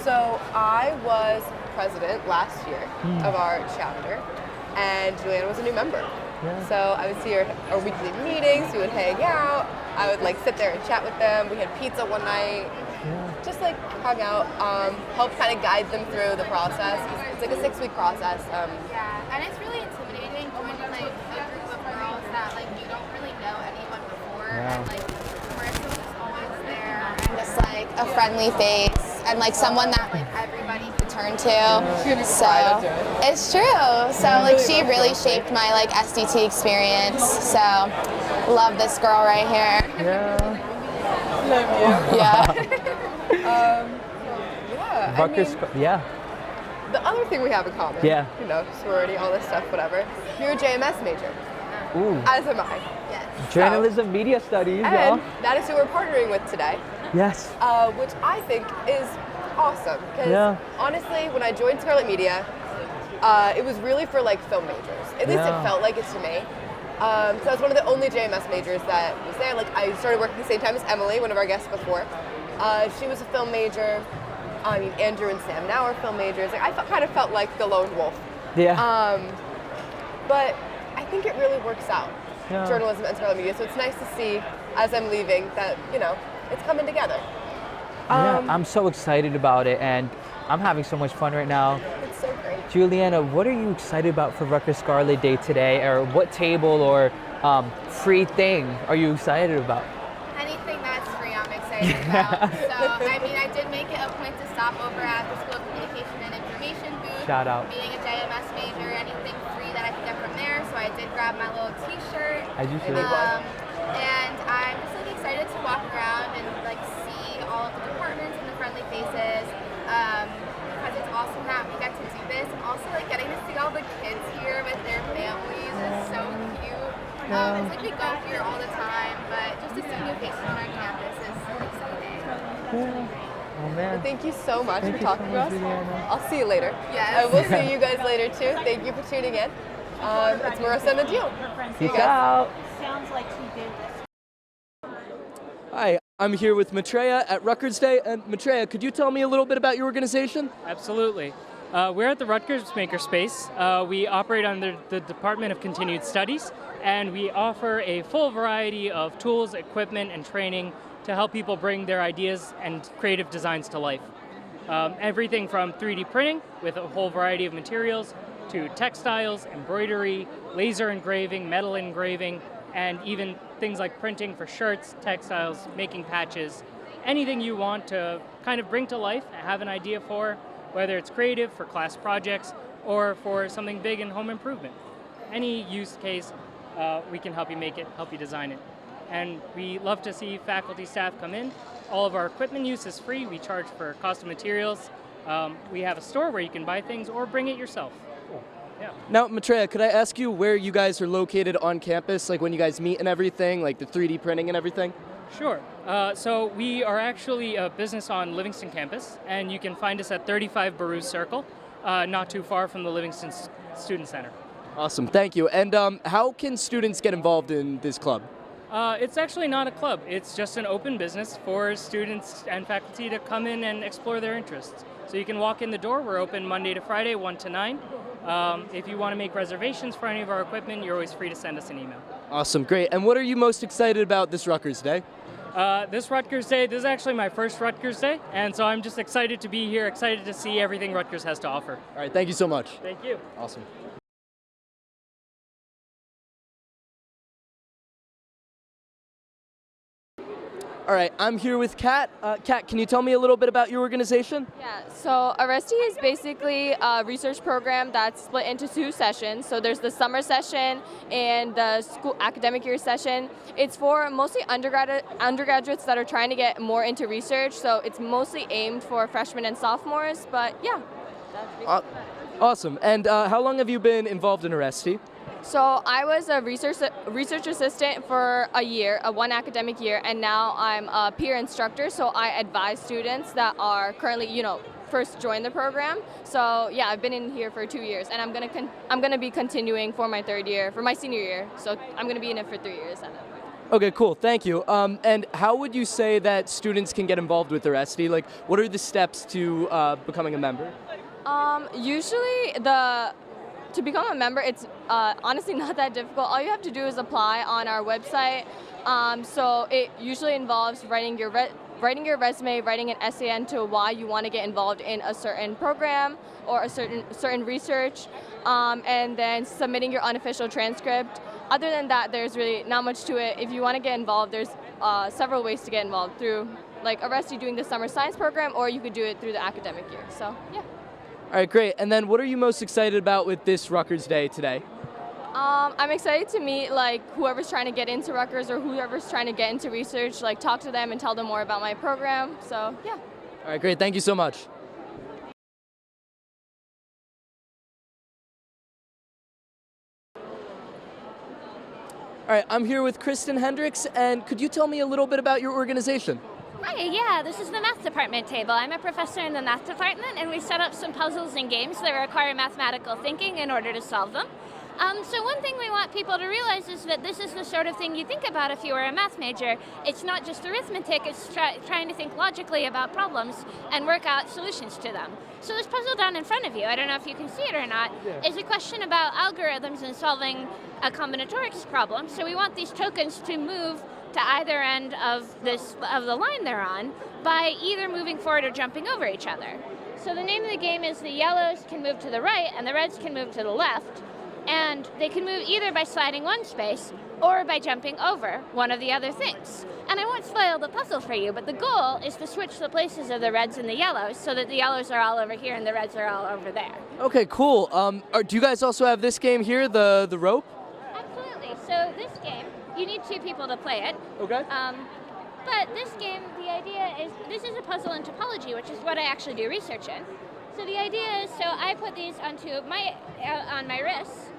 So I was president last year of our chapter, and Juliana was a new member. So I would see her at our weekly meetings, we would hang out, I would like sit there and chat with them, we had pizza one night, just like hung out, help kind of guide them through the process. It's like a 6-week process. Yeah, and it's really intimidating joining like a group of girls that like you don't really know anyone before, and like Marissa's just always there, and just like a friendly face, and like someone that like everybody could turn to. So it's true. So like she really shaped my like SDT experience. So love this girl right here. Love you. Yeah. Rutgers, The other thing we have in common, you know, sorority, all this stuff, whatever. You're a JMS major. Ooh. As am I. Yes. Journalism, media studies, And that is who we're partnering with today. Yes. Which I think is awesome because honestly, when I joined Scarlet Media, it was really for like film majors. At least it felt like it to me. So I was one of the only JMS majors that was there. Like I started working at the same time as Emily, one of our guests before. She was a film major. I mean, Andrew and Sam now are film majors. Like I kind of felt like the lone wolf. Yeah. But I think it really works out. Journalism and Scarlet Media. So it's nice to see, as I'm leaving, that you know it's coming together. I'm so excited about it, and I'm having so much fun right now. It's so great. Juliana, what are you excited about for Rutgers Scarlet Day today, or what table or free thing are you excited about? Anything that's free, I'm excited about. So, I mean, I did make it a point to stop over at the School of Communication and Information booth. Shout out. Being a JMS major, anything free that I could get from there. So I did grab my little T-shirt. As you should. And I'm just like excited to walk around and like see all of the departments and the friendly faces. Because it's awesome that we get to do this. And also like getting to see all the kids here with their families is so cute. It's like we go here all the time, but just to see new faces on our campus is exciting. Oh man. Well, thank you so much Thank for you talking so to much, us. Juliana. I'll see you later. Yes. And we'll see you guys later too. Thank you for tuning in. It's Marissa and Adil. See you Peace guys. out. Sounds like she did. Hi, I'm here with Maitreya at Rutgers Day. And Maitreya, could you tell me a little bit about your organization? Absolutely. We're at the Rutgers Makerspace. We operate under the Department of Continued Studies, and we offer a full variety of tools, equipment, and training to help people bring their ideas and creative designs to life. Everything from 3D printing with a whole variety of materials to textiles, embroidery, laser engraving, metal engraving, and even things like printing for shirts, textiles, making patches, anything you want to kind of bring to life, have an idea for, whether it's creative for class projects or for something big in home improvement. Any use case, we can help you make it, help you design it. And we love to see faculty, staff come in. All of our equipment use is free. We charge for cost of materials. We have a store where you can buy things or bring it yourself. Yeah. Now, Maitreya, could I ask you where you guys are located on campus, like when you guys meet and everything, like the 3D printing and everything? Sure. So we are actually a business on Livingston campus, and you can find us at 35 Baruch Circle, not too far from the Livingston Student Center. Awesome, thank you. And how can students get involved in this club? It's actually not a club. It's just an open business for students and faculty to come in and explore their interests. So you can walk in the door. We're open Monday to Friday, 1 to 9. If you want to make reservations for any of our equipment, you're always free to send us an email. Awesome, great. And what are you most excited about this Rutgers Day? This Rutgers Day, this is actually my first Rutgers Day, and so I'm just excited to be here, excited to see everything Rutgers has to offer. All right, thank you so much. Thank you. Awesome. All right, I'm here with Kat. Kat, can you tell me a little bit about your organization? Yeah, so Arresti is basically a research program that's split into 2 sessions. So there's the summer session and the school academic year session. It's for mostly undergraduates that are trying to get more into research. So it's mostly aimed for freshmen and sophomores, but yeah. That's Awesome. And how long have you been involved in Arresti? So I was a research assistant for a year, one academic year, and now I'm a peer instructor. So I advise students that are currently, first joined the program. So yeah, I've been in here for 2 years, and I'm gonna be continuing for my 3rd year, for my senior year. So I'm gonna be in it for 3 years at that point. Okay, cool. Thank you. And how would you say that students can get involved with Arresti? Like, what are the steps to becoming a member? Usually to become a member, it's honestly not that difficult. All you have to do is apply on our website. So it usually involves writing your resume, writing an essay into why you want to get involved in a certain program or a certain research, and then submitting your unofficial transcript. Other than that, there's really not much to it. If you want to get involved, there's several ways to get involved through, like Arresti doing the summer science program, or you could do it through the academic year. So yeah. All right, great. And then what are you most excited about with this Rutgers Day today? I'm excited to meet whoever's trying to get into Rutgers or whoever's trying to get into research, talk to them and tell them more about my program. So yeah. All right, great. Thank you so much. All right, I'm here with Kristen Hendricks, and could you tell me a little bit about your organization? Hi, yeah, this is the math department table. I'm a professor in the math department, and we set up some puzzles and games that require mathematical thinking in order to solve them. So one thing we want people to realize is that this is the sort of thing you think about if you were a math major. It's not just arithmetic, it's trying to think logically about problems and work out solutions to them. So this puzzle down in front of you, I don't know if you can see it or not, is a question about algorithms and solving a combinatorics problem. So we want these tokens to move to either end of the line they're on by either moving forward or jumping over each other. So the name of the game is the yellows can move to the right and the reds can move to the left. And they can move either by sliding one space or by jumping over one of the other things. And I won't spoil the puzzle for you, but the goal is to switch the places of the reds and the yellows so that the yellows are all over here and the reds are all over there. Okay, cool. Do you guys also have this game here, the rope? Absolutely. So this game, you need 2 people to play it. Okay. But this game, the idea is, this is a puzzle in topology, which is what I actually do research in. So the idea is, I put these on my wrists,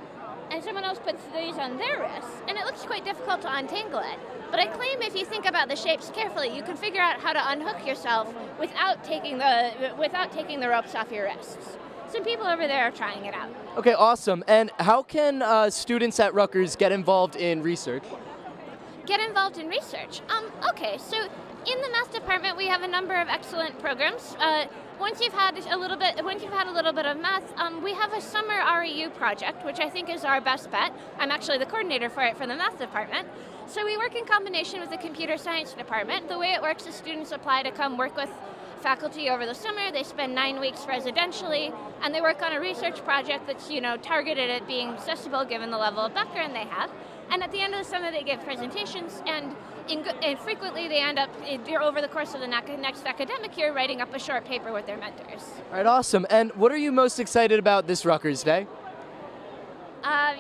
and someone else puts these on their wrists, and it looks quite difficult to untangle it. But I claim if you think about the shapes carefully, you can figure out how to unhook yourself without taking the ropes off your wrists. Some people over there are trying it out. Okay, awesome. And how can students at Rutgers get involved in research? Get involved in research. Okay, so in the math department, we have a number of excellent programs. Once you've had a little bit of math, we have a summer REU project, which I think is our best bet. I'm actually the coordinator for it for the math department. So we work in combination with the computer science department. The way it works is students apply to come work with faculty over the summer. They spend 9 weeks residentially, and they work on a research project that's targeted at being accessible given the level of background they have. And at the end of the summer, they give presentations, and frequently they end up, over the course of the next academic year, writing up a short paper with their mentors. All right, awesome. And what are you most excited about this Rutgers Day?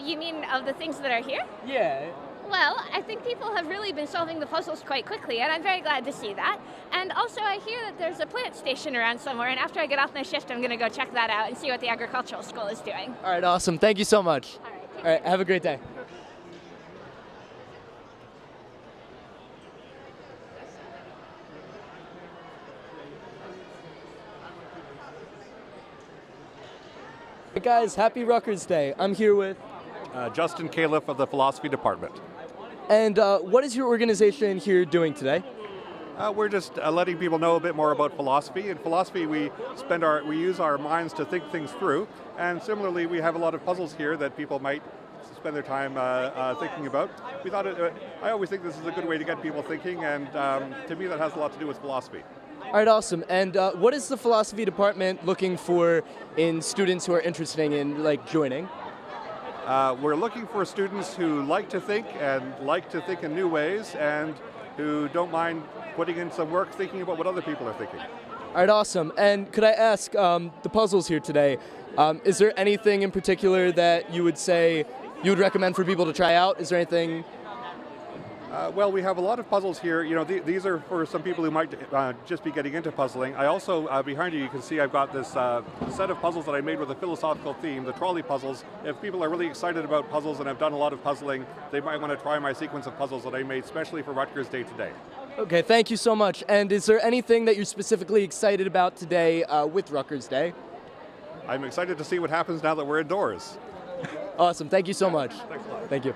You mean of the things that are here? Yeah. Well, I think people have really been solving the puzzles quite quickly, and I'm very glad to see that. And also, I hear that there's a plant station around somewhere, and after I get off my shift, I'm going to go check that out and see what the agricultural school is doing. All right, awesome. Thank you so much. All right, have a great day. Hey guys, happy Rutgers Day. I'm here with Justin Califf of the Philosophy Department. And what is your organization here doing today? We're just letting people know a bit more about philosophy. In philosophy, we use our minds to think things through. And similarly, we have a lot of puzzles here that people might spend their time thinking about. We thought I always think this is a good way to get people thinking, and to me, that has a lot to do with philosophy. All right, awesome. And what is the philosophy department looking for in students who are interested in joining? We're looking for students who like to think in new ways, and who don't mind putting in some work thinking about what other people are thinking. All right, awesome. And could I ask, the puzzles here today, is there anything in particular that you would say you would recommend for people to try out? Is there anything? Well, we have a lot of puzzles here. These are for some people who might just be getting into puzzling. I also, behind you can see I've got this set of puzzles that I made with a philosophical theme, the trolley puzzles. If people are really excited about puzzles and have done a lot of puzzling, they might want to try my sequence of puzzles that I made specially for Rutgers Day today. Okay, thank you so much. And is there anything that you're specifically excited about today with Rutgers Day? I'm excited to see what happens now that we're indoors. Awesome, thank you so much. Thanks a lot. Thank you.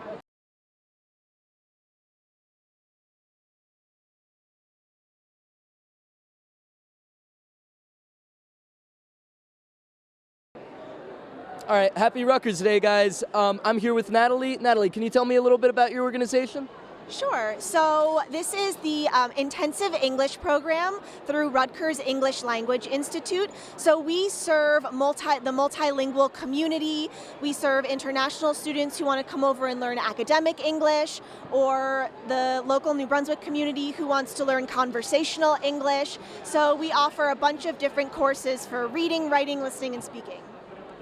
All right, happy Rutgers Day, guys. I'm here with Natalie. Natalie, can you tell me a little bit about your organization? Sure. So this is the intensive English program through Rutgers English Language Institute. So we serve the multilingual community. We serve international students who want to come over and learn academic English, or the local New Brunswick community who wants to learn conversational English. So we offer a bunch of different courses for reading, writing, listening, and speaking.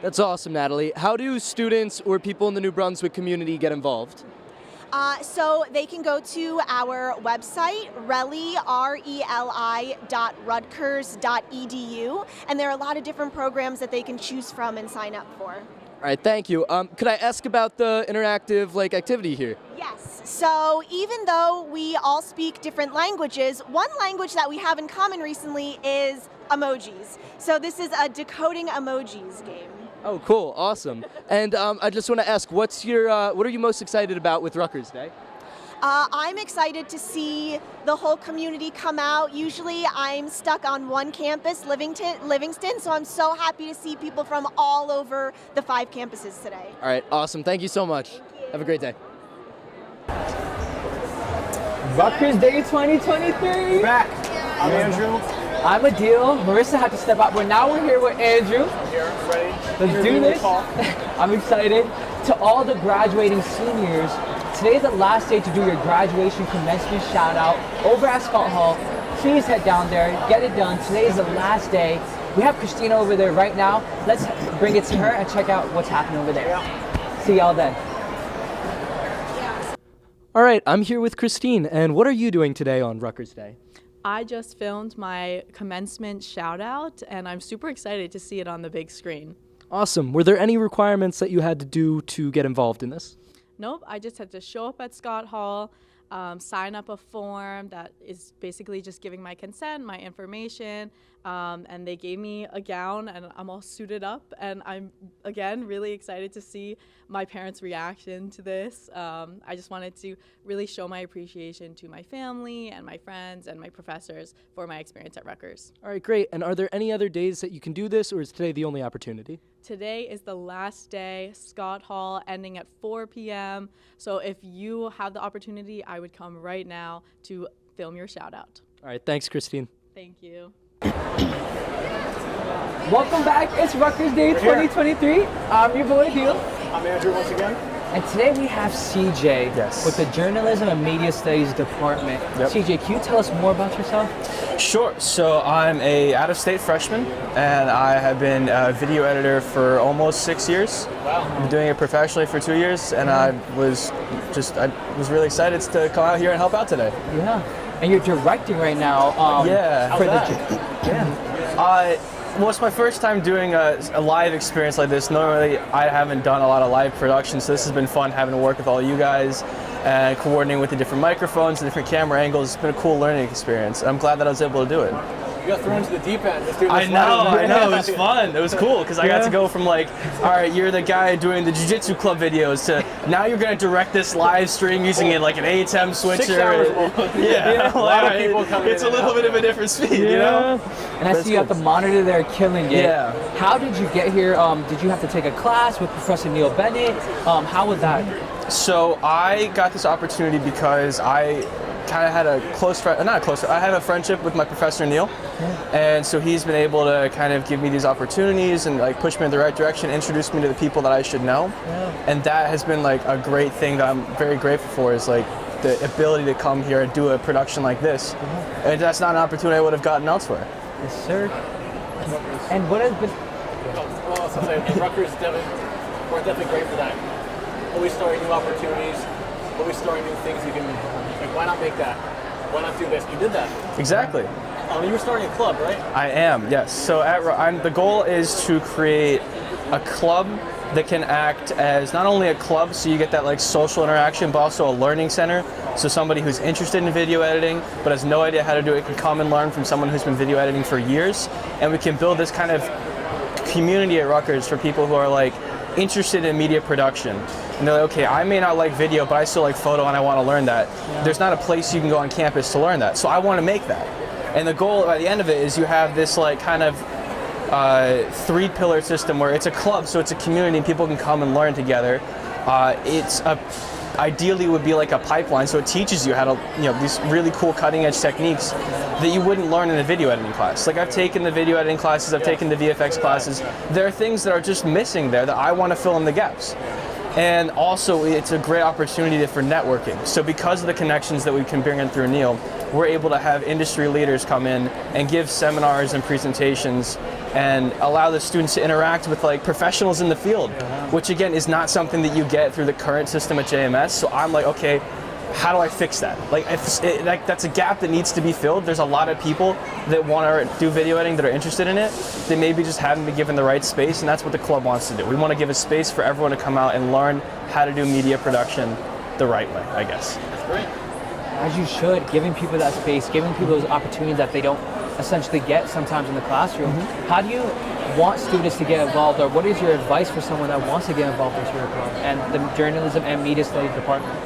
That's awesome, Natalie. How do students or people in the New Brunswick community get involved? So they can go to our website, reli.rutgers.edu, and there are a lot of different programs that they can choose from and sign up for. All right, thank you. Could I ask about the interactive activity here? Yes. So even though we all speak different languages, one language that we have in common recently is emojis. So this is a decoding emojis game. Oh, cool, awesome. And I just want to ask, what are you most excited about with Rutgers Day? I'm excited to see the whole community come out. Usually I'm stuck on one campus, Livingston, so I'm so happy to see people from all over the 5 campuses today. All right, awesome. Thank you so much. Have a great day. Rutgers Day 2023. Back. I'm Andrew. I'm Adil. Marissa had to step out, but now we're here with Andrew. I'm here, ready. Let's do this. I'm excited. To all the graduating seniors, today's the last day to do your graduation commencement shout out over at Scott Hall. Please head down there, get it done. Today is the last day. We have Christina over there right now. Let's bring it to her and check out what's happening over there. See y'all then. All right, I'm here with Christine, and what are you doing today on Rutgers Day? I just filmed my commencement shout out, and I'm super excited to see it on the big screen. Awesome. Were there any requirements that you had to do to get involved in this? Nope, I just had to show up at Scott Hall, sign up a form that is basically just giving my consent, my information, and they gave me a gown and I'm all suited up, and I'm, again, really excited to see my parents' reaction to this. I just wanted to really show my appreciation to my family and my friends and my professors for my experience at Rutgers. All right, great. And are there any other days that you can do this, or is today the only opportunity? Today is the last day, Scott Hall, ending at 4 p.m. So if you have the opportunity, I would come right now to film your shout out. All right, thanks, Christine. Thank you. Welcome back. It's Rutgers Day 2023. I'm your boy, Deal. I'm Andrew once again. And today we have CJ with the Journalism and Media Studies Department. CJ, can you tell us more about yourself? Sure. So I'm a out-of-state freshman, and I have been a video editor for almost 6 years. Wow. I've been doing it professionally for 2 years, and I was really excited to come out here and help out today. Yeah. And you're directing right now. Well, it's my first time doing a live experience like this. Normally, I haven't done a lot of live production, so this has been fun having to work with all you guys and coordinating with the different microphones and different camera angles. It's been a cool learning experience. I'm glad that I was able to do it. You got thrown into the deep end. I know. It was fun. It was cool because I got to go from like, all right, you're the guy doing the jiu-jitsu club videos to now you're going to direct this live stream using it like an ATEM switcher. 6 hours long. Yeah. A lot of people coming It's a little bit of a different speed, you know? And I see you got the monitor there killing it. Yeah. How did you get here? Did you have to take a class with Professor Neil Bennett? How was that? So I got this opportunity because I kind of had a close friend, I have a friendship with my professor Neil, and so he's been able to kind of give me these opportunities and like push me in the right direction, introduce me to the people that I should know, and that has been like a great thing that I'm very grateful for, is like the ability to come here and do a production like this, and that's not an opportunity I would have gotten elsewhere. Yes, sir. And what has been? Well, I was going to say, Rutgers we're definitely great for that. Always starting new opportunities, always starting new things you can. Like, why not make that? Why not do this? You did that. Exactly. You were starting a club, right? I am, yes. So the goal is to create a club that can act as not only a club, so you get that like social interaction, but also a learning center. So somebody who's interested in video editing but has no idea how to do it can come and learn from someone who's been video editing for years, and we can build this kind of community at Rutgers for people who are like interested in media production. And they're like, okay, I may not like video, but I still like photo and I want to learn that. There's not a place you can go on campus to learn that. So I want to make that. And the goal at the end of it is you have this like kind of 3-pillar system where it's a club, so it's a community and people can come and learn together. Ideally would be like a pipeline, so it teaches you how to, these really cool cutting edge techniques that you wouldn't learn in a video editing class. Like I've taken the video editing classes, I've taken the VFX classes. There are things that are just missing there that I want to fill in the gaps. And also, it's a great opportunity for networking. So because of the connections that we can bring in through Neil, we're able to have industry leaders come in and give seminars and presentations and allow the students to interact with like professionals in the field, which again is not something that you get through the current system at JMS. So I'm like, okay, how do I fix that? Like, that's a gap that needs to be filled. There's a lot of people that want to do video editing that are interested in it. They maybe just haven't been given the right space, and that's what the club wants to do. We want to give a space for everyone to come out and learn how to do media production the right way, I guess. That's great. As you should, giving people that space, giving people those opportunities that they don't essentially get sometimes in the classroom. How do you want students to get involved, or what is your advice for someone that wants to get involved with your club and the Journalism and Media Studies Department?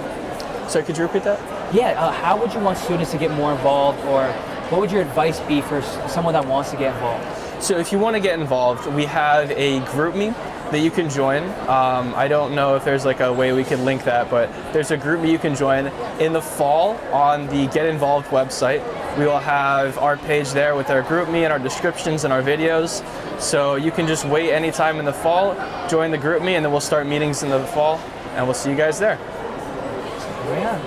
Sorry, could you repeat that? Yeah, how would you want students to get more involved, or what would your advice be for someone that wants to get involved? So if you want to get involved, we have a GroupMe that you can join. I don't know if there's like a way we can link that, but there's a GroupMe you can join. In the fall, on the Get Involved website, we will have our page there with our GroupMe and our descriptions and our videos. So you can just wait anytime in the fall, join the GroupMe, and then we'll start meetings in the fall, and we'll see you guys there. Yeah.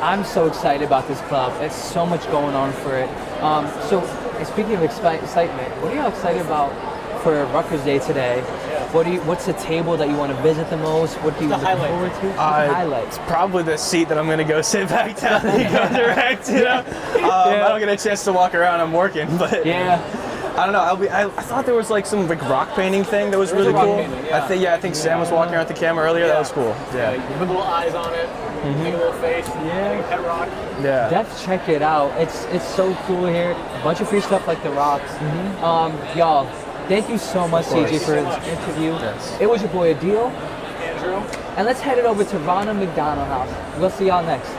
I'm so excited about this club. There's so much going on for it. So speaking of excitement, what are you excited about for Rutgers Day today? What's the table that you want to visit the most? What do you look forward to? It's probably the seat that I'm going to go sit back down and go direct, I don't get a chance to walk around, I'm working, but... Yeah. I don't know. I thought there was like some like rock painting thing that was There was really a rock cool. painting, yeah. I think Sam was walking around with the camera earlier. That was cool. Yeah, you put little eyes on it, make a little face, make a pet rock. Yeah. Def, check it out. It's so cool here. A bunch of free stuff like the rocks. Y'all, thank you so much, CJ, for this interview. Yes. It was your boy Adil. Andrew. And let's head it over to Ronald McDonald House. We'll see y'all next.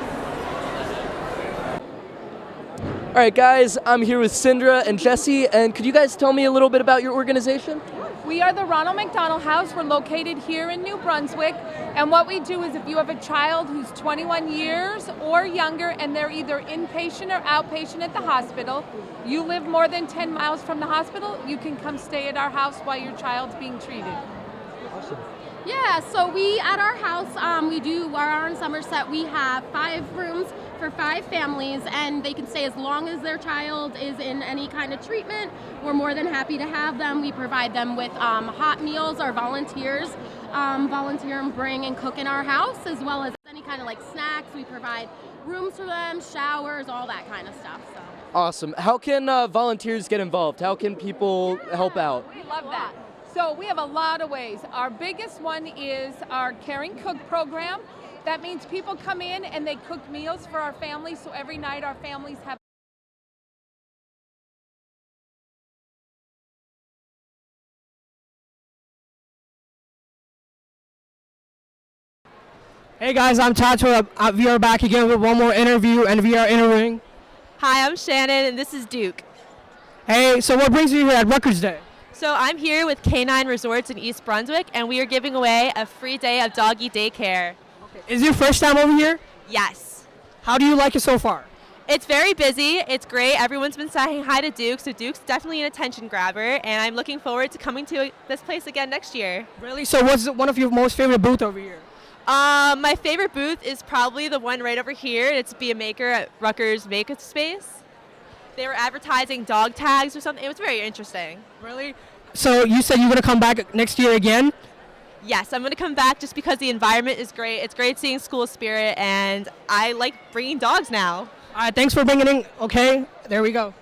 All right, guys, I'm here with Sindra and Jesse, and could you guys tell me a little bit about your organization? We are the Ronald McDonald House. We're located here in New Brunswick, and what we do is if you have a child who's 21 years or younger and they're either inpatient or outpatient at the hospital, you live more than 10 miles from the hospital, you can come stay at our house while your child's being treated. Awesome. Yeah, so we at our house, we are in Somerset. We have 5 rooms for 5 families, and they can stay as long as their child is in any kind of treatment. We're more than happy to have them. We provide them with hot meals. Our volunteers volunteer and bring and cook in our house, as well as any kind of like snacks. We provide rooms for them, showers, all that kind of stuff. So. Awesome. How can volunteers get involved? How can people help out? We love that. So we have a lot of ways. Our biggest one is our Caring Cook program. That means people come in and they cook meals for our families, so every night our families have Hey guys, I'm Chacho. We are back again with one more interview, and we are interviewing. Hi, I'm Shannon, and this is Duke. Hey, so what brings you here at Rutgers Day? So I'm here with K9 Resorts in East Brunswick, and we are giving away a free day of doggy daycare. Is it your first time over here? Yes. How do you like it so far? It's very busy. It's great. Everyone's been saying hi to Duke, so Duke's definitely an attention grabber, and I'm looking forward to coming to this place again next year. Really? So what's one of your most favorite booths over here? My favorite booth is probably the one right over here. It's Be a Maker at Rutgers Makerspace. They were advertising dog tags or something. It was very interesting. Really? So you said you're going to come back next year again? Yes, I'm going to come back just because the environment is great. It's great seeing school spirit, and I like bringing dogs now. All right, thanks for bringing in. Okay, there we go.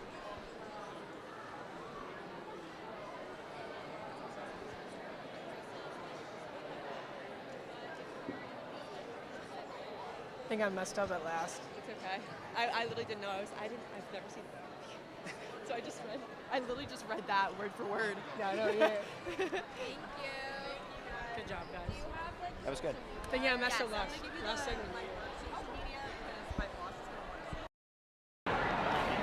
I think I messed up at last. It's okay. I literally didn't know. I've never seen that. So I literally just read that word for word. Yeah, I know, yeah. Thank you. Good job, guys. That was good. I think I messed up last segment.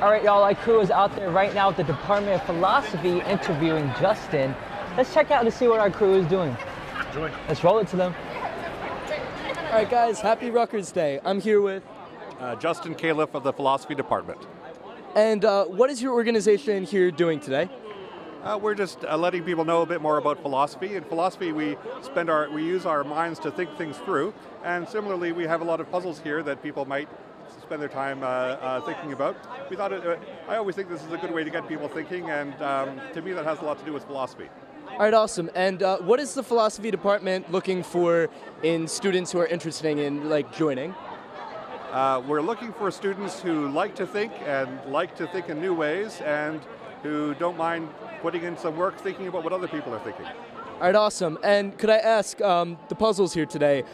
All right, y'all, our crew is out there right now at the Department of Philosophy interviewing Justin. Let's check out to see what our crew is doing. Enjoy. Let's roll it to them. All right, guys, happy Rutgers Day. I'm here with... Justin Califf of the Philosophy Department. And what is your organization here doing today? We're just letting people know a bit more about philosophy. In philosophy, we use our minds to think things through. And similarly, we have a lot of puzzles here that people might spend their time thinking about. We thought I always think this is a good way to get people thinking, and to me, that has a lot to do with philosophy. All right, awesome. And what is the philosophy department looking for in students who are interested in joining? We're looking for students who like to think in new ways, and who don't mind putting in some work thinking about what other people are thinking. All right, awesome. And could I ask, the puzzles here today,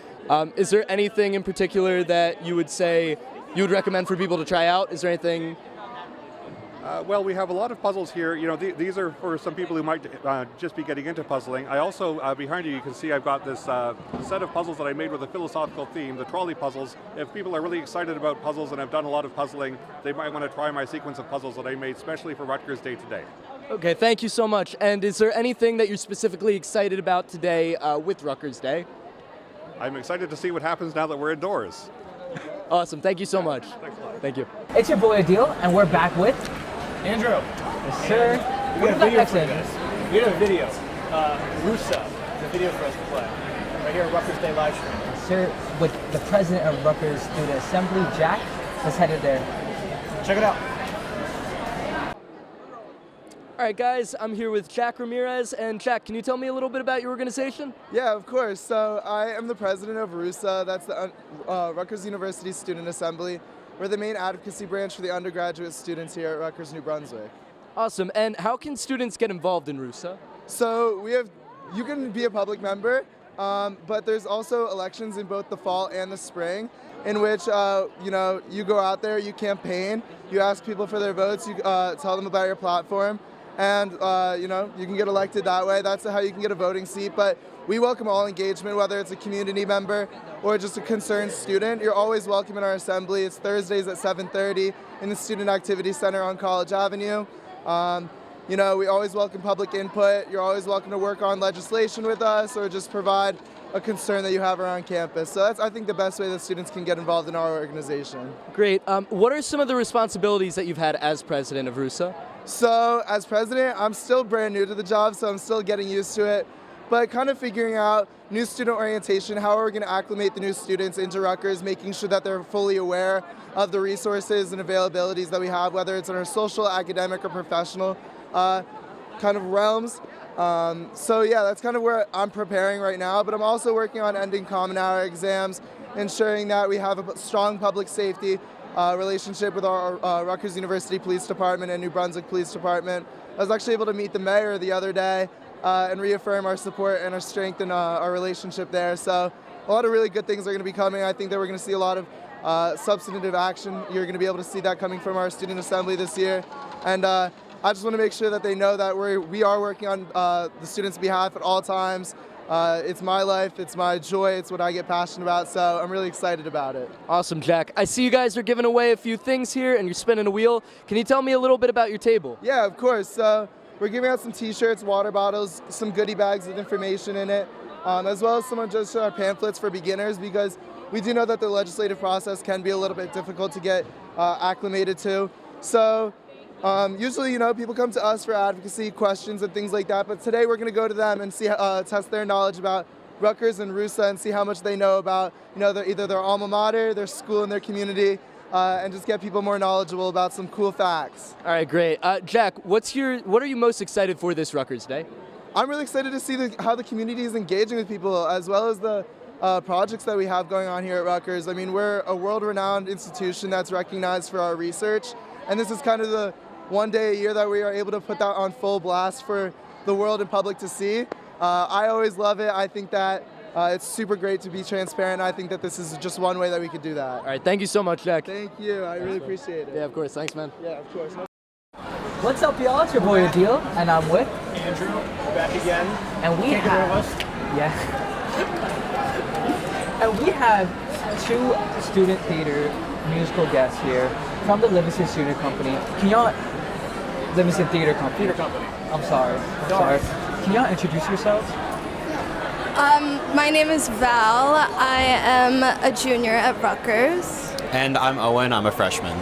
is there anything in particular that you would say you would recommend for people to try out? Is there anything? Well, we have a lot of puzzles here. You know, these are for some people who might just be getting into puzzling. I also, behind you can see I've got this set of puzzles that I made with a philosophical theme, the trolley puzzles. If people are really excited about puzzles and have done a lot of puzzling, they might want to try my sequence of puzzles that I made specially for Rutgers Day today. Okay, thank you so much. And is there anything that you're specifically excited about today with Rutgers Day? I'm excited to see what happens now that we're indoors. Awesome, thank you so much. Thanks a lot. Thank you. It's your boy Adil, and we're back with Andrew. Yes, sir. We What got a do you got video for you next guys. We have a video. Russo, the video for us to play. Right here at Rutgers Day live stream. Yes, sir, with the president of Rutgers Student Assembly, Jack. Let's head it there. Check it out. All right, guys, I'm here with Jack Ramirez. And Jack, can you tell me a little bit about your organization? Yeah, of course. So I am the president of RUSA. That's the Rutgers University Student Assembly. We're the main advocacy branch for the undergraduate students here at Rutgers, New Brunswick. Awesome. And how can students get involved in RUSA? So you can be a public member, but there's also elections in both the fall and the spring, in which you go out there, you campaign, you ask people for their votes, you tell them about your platform, and you can get elected that way. That's how you can get a voting seat. But we welcome all engagement, whether it's a community member or just a concerned student. You're always welcome in our assembly. It's Thursdays at 7:30 in the Student Activity Center on College Avenue. We always welcome public input. You're always welcome to work on legislation with us or just provide a concern that you have around campus. So that's, I think, the best way that students can get involved in our organization. Great. What are some of the responsibilities that you've had as president of RUSA? So as president, I'm still brand new to the job, so I'm still getting used to it. But kind of figuring out new student orientation, how are we going to acclimate the new students into Rutgers, making sure that they're fully aware of the resources and availabilities that we have, whether it's in our social, academic, or professional kind of realms. So yeah, that's kind of where I'm preparing right now, but I'm also working on ending common hour exams, ensuring that we have a strong public safety relationship with our Rutgers University Police Department and New Brunswick Police Department. I was actually able to meet the mayor the other day and reaffirm our support and our strength in our relationship there. So a lot of really good things are going to be coming. I think that we're going to see a lot of substantive action. You're going to be able to see that coming from our student assembly this year. And I just want to make sure that they know that we are working on the students' behalf at all times. It's my life, it's my joy, it's what I get passionate about, so I'm really excited about it. Awesome, Jack. I see you guys are giving away a few things here and you're spinning a wheel. Can you tell me a little bit about your table? Yeah, of course. So we're giving out some t-shirts, water bottles, some goodie bags with information in it, as well as some just pamphlets for beginners, because we do know that the legislative process can be a little bit difficult to get acclimated to. So usually, people come to us for advocacy, questions, and things like that. But today we're going to go to them and see, test their knowledge about Rutgers and RUSA and see how much they know about, either their alma mater, their school, and their community, and just get people more knowledgeable about some cool facts. All right, great. Jack, what are you most excited for this Rutgers Day? I'm really excited to see how the community is engaging with people, as well as the projects that we have going on here at Rutgers. I mean, we're a world-renowned institution that's recognized for our research, and this is kind of the one day a year that we are able to put that on full blast for the world and public to see. I always love it. I think that it's super great to be transparent. I think that this is just one way that we could do that. All right, thank you so much, Jack. Thank you. I really appreciate it. Yeah, of course. Thanks, man. Yeah, of course. What's up, y'all? It's your boy Adil, and I'm with Andrew, back again. And we Can't get rid of have us. yeah. And we have two student theater musical guests here from the Livingston Student Company. Can y'all Livingston Theater Company. Theater Company. I'm sorry. Can y'all introduce yourselves? My name is Val. I am a junior at Rutgers. And I'm Owen. I'm a freshman.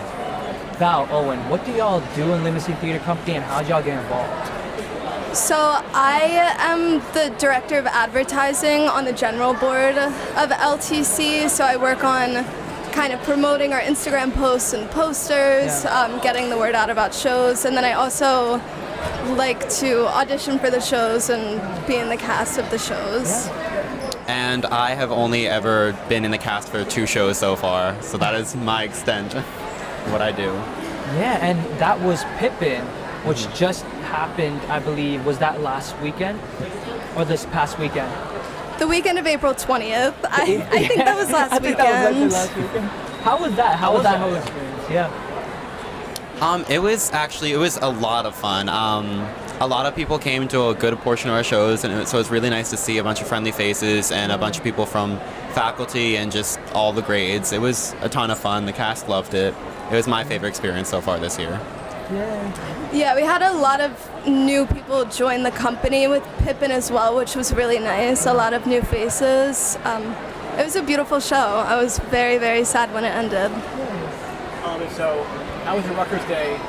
Val, Owen, what do y'all do in Livingston Theater Company and how'd y'all get involved? So I am the director of advertising on the general board of LTC. So I work on kind of promoting our Instagram posts and posters, getting the word out about shows, and then I also like to audition for the shows and be in the cast of the shows. And I have only ever been in the cast for 2 shows so far, so that is my extent of what I do. Yeah, and that was Pippin, which just happened, I believe, was that last weekend or this past weekend? The weekend of April 20th. I think that was last weekend. That was last weekend. How was that? How was that whole experience? Yeah. It was a lot of fun. A lot of people came to a good portion of our shows, and so it's really nice to see a bunch of friendly faces and a bunch of people from faculty and just all the grades. It was a ton of fun. The cast loved it. It was my favorite experience so far this year. Yeah, we had a lot of new people join the company with Pippin as well, which was really nice. A lot of new faces. It was a beautiful show. I was very, very sad when it ended. And so, how was your Rutgers Day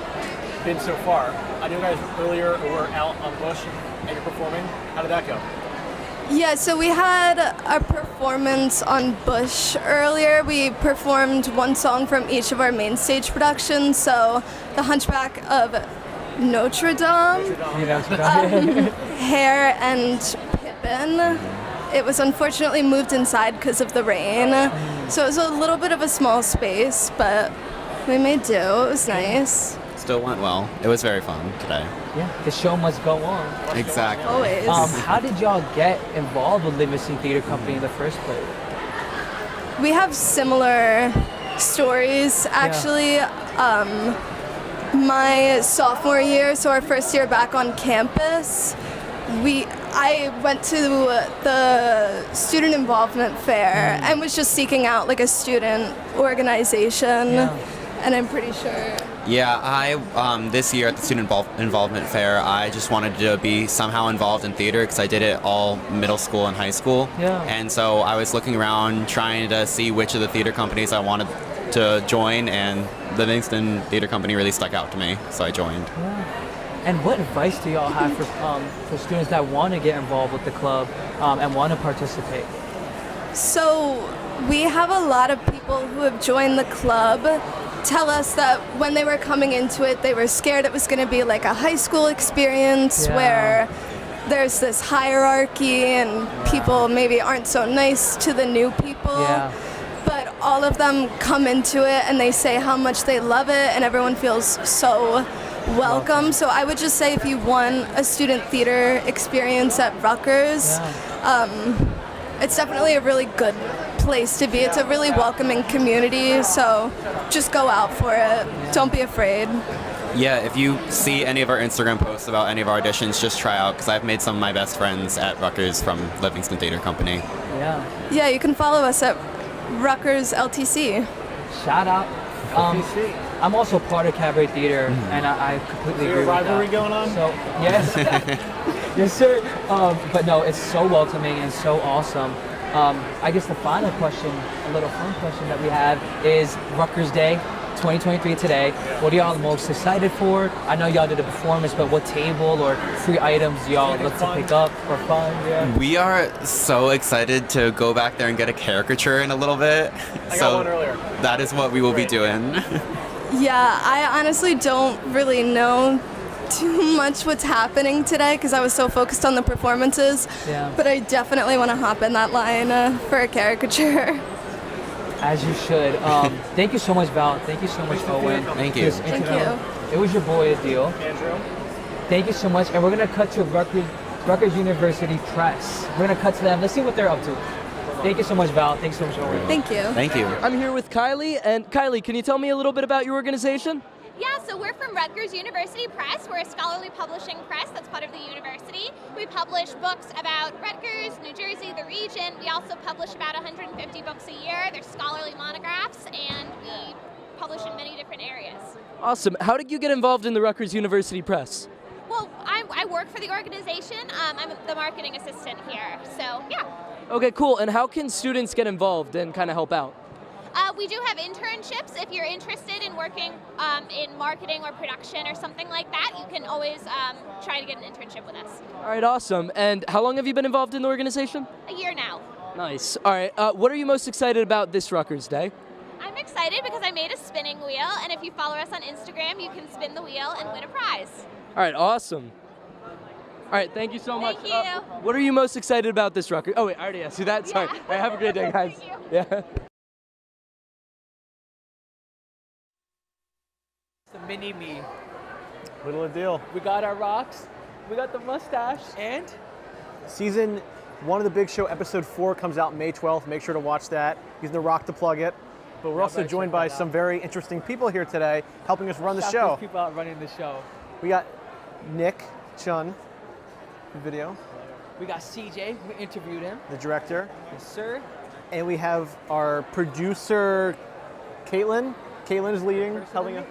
been so far? I know you guys earlier were out on Bush and you're performing. How did that go? Yeah, so we had a performance on Bush earlier. We performed one song from each of our main stage productions. So The Hunchback of Notre Dame, Hair, and Pippin. It was unfortunately moved inside because of the rain. So it was a little bit of a small space, but we made do. It was nice. still went well. It was very fun today. Yeah, the show must go on. Exactly. Always. How did y'all get involved with Livingston Theater Company in the first place? We have similar stories, actually. My sophomore year, so our first year back on campus, I went to the student involvement fair and was just seeking out like a student organization, and I'm pretty sure. Yeah, I this year at the Student Involvement Fair, I just wanted to be somehow involved in theater because I did it all middle school and high school. Yeah. And so I was looking around trying to see which of the theater companies I wanted to join, and Livingston Theater Company really stuck out to me, so I joined. And what advice do y'all have for students that want to get involved with the club and want to participate? So we have a lot of people who have joined the club tell us that when they were coming into it, they were scared it was going to be like a high school experience where there's this hierarchy and people maybe aren't so nice to the new people. But all of them come into it and they say how much they love it, and everyone feels so welcome. So I would just say if you want a student theater experience at Rutgers, it's definitely a really good place to be. It's a really welcoming community, so just go out for it. Don't be afraid. Yeah, if you see any of our Instagram posts about any of our auditions, just try out, because I've made some of my best friends at Rutgers from Livingston Theater Company. Yeah, you can follow us at Rutgers LTC. Shout out. I'm also part of Cabaret Theater, and I completely agree with that. rivalry going on? So, yes. Yes, sir. But no, it's so welcoming and so awesome. I guess the final question, a little fun question that we have is Rutgers Day 2023 today. What are y'all most excited for? I know y'all did a performance, but what table or free items do y'all look to pick up for fun? Yeah. We are so excited to go back there and get a caricature in a little bit. I got one earlier. That is what we will be doing. Yeah, I honestly don't really know too much what's happening today because I was so focused on the performances. But I definitely want to hop in that line for a caricature. As you should. Thank you so much, Val. Thank you so much, Owen. Thank you. Thank you. It was your boy, Adil. Andrew. Thank you so much. And we're going to cut to Rutgers University Press. We're going to cut to them. Let's see what they're up to. Thank you so much, Val. Thanks so much, Owen. Thank you. Thank you. I'm here with Kylie, and Kylie, can you tell me a little bit about your organization? Yeah, so we're from Rutgers University Press. We're a scholarly publishing press that's part of the university. We publish books about Rutgers, New Jersey, the region. We also publish about 150 books a year. They're scholarly monographs, and we publish in many different areas. Awesome. How did you get involved in the Rutgers University Press? Well, I work for the organization. I'm the marketing assistant here, so yeah. Okay, cool. And how can students get involved and kind of help out? We do have internships. If you're interested in working in marketing or production or something like that, you can always try to get an internship with us. All right, awesome. And how long have you been involved in the organization? A year now. Nice. All right, what are you most excited about this Rutgers Day? I'm excited because I made a spinning wheel, and if you follow us on Instagram, you can spin the wheel and win a prize. All right, awesome. All right, thank you so much. Thank you. What are you most excited about this Rutgers? Oh, wait, I already asked you that. Sorry. Yeah. All right, have a great day, guys. Thank you. Yeah. The mini me. Little deal. We got our rocks. We got the mustache. And Season 1 of the Big Show, episode 4, comes out May 12th. Make sure to watch that. Using the rock to plug it. But we're also joined by some very interesting people here today helping us run the shout show. those people out running the show. We got Nick Chun, the video, We got CJ. We interviewed him. the director. Yes, sir. And we have our producer, Caitlin. Caitlin is leading, helping us.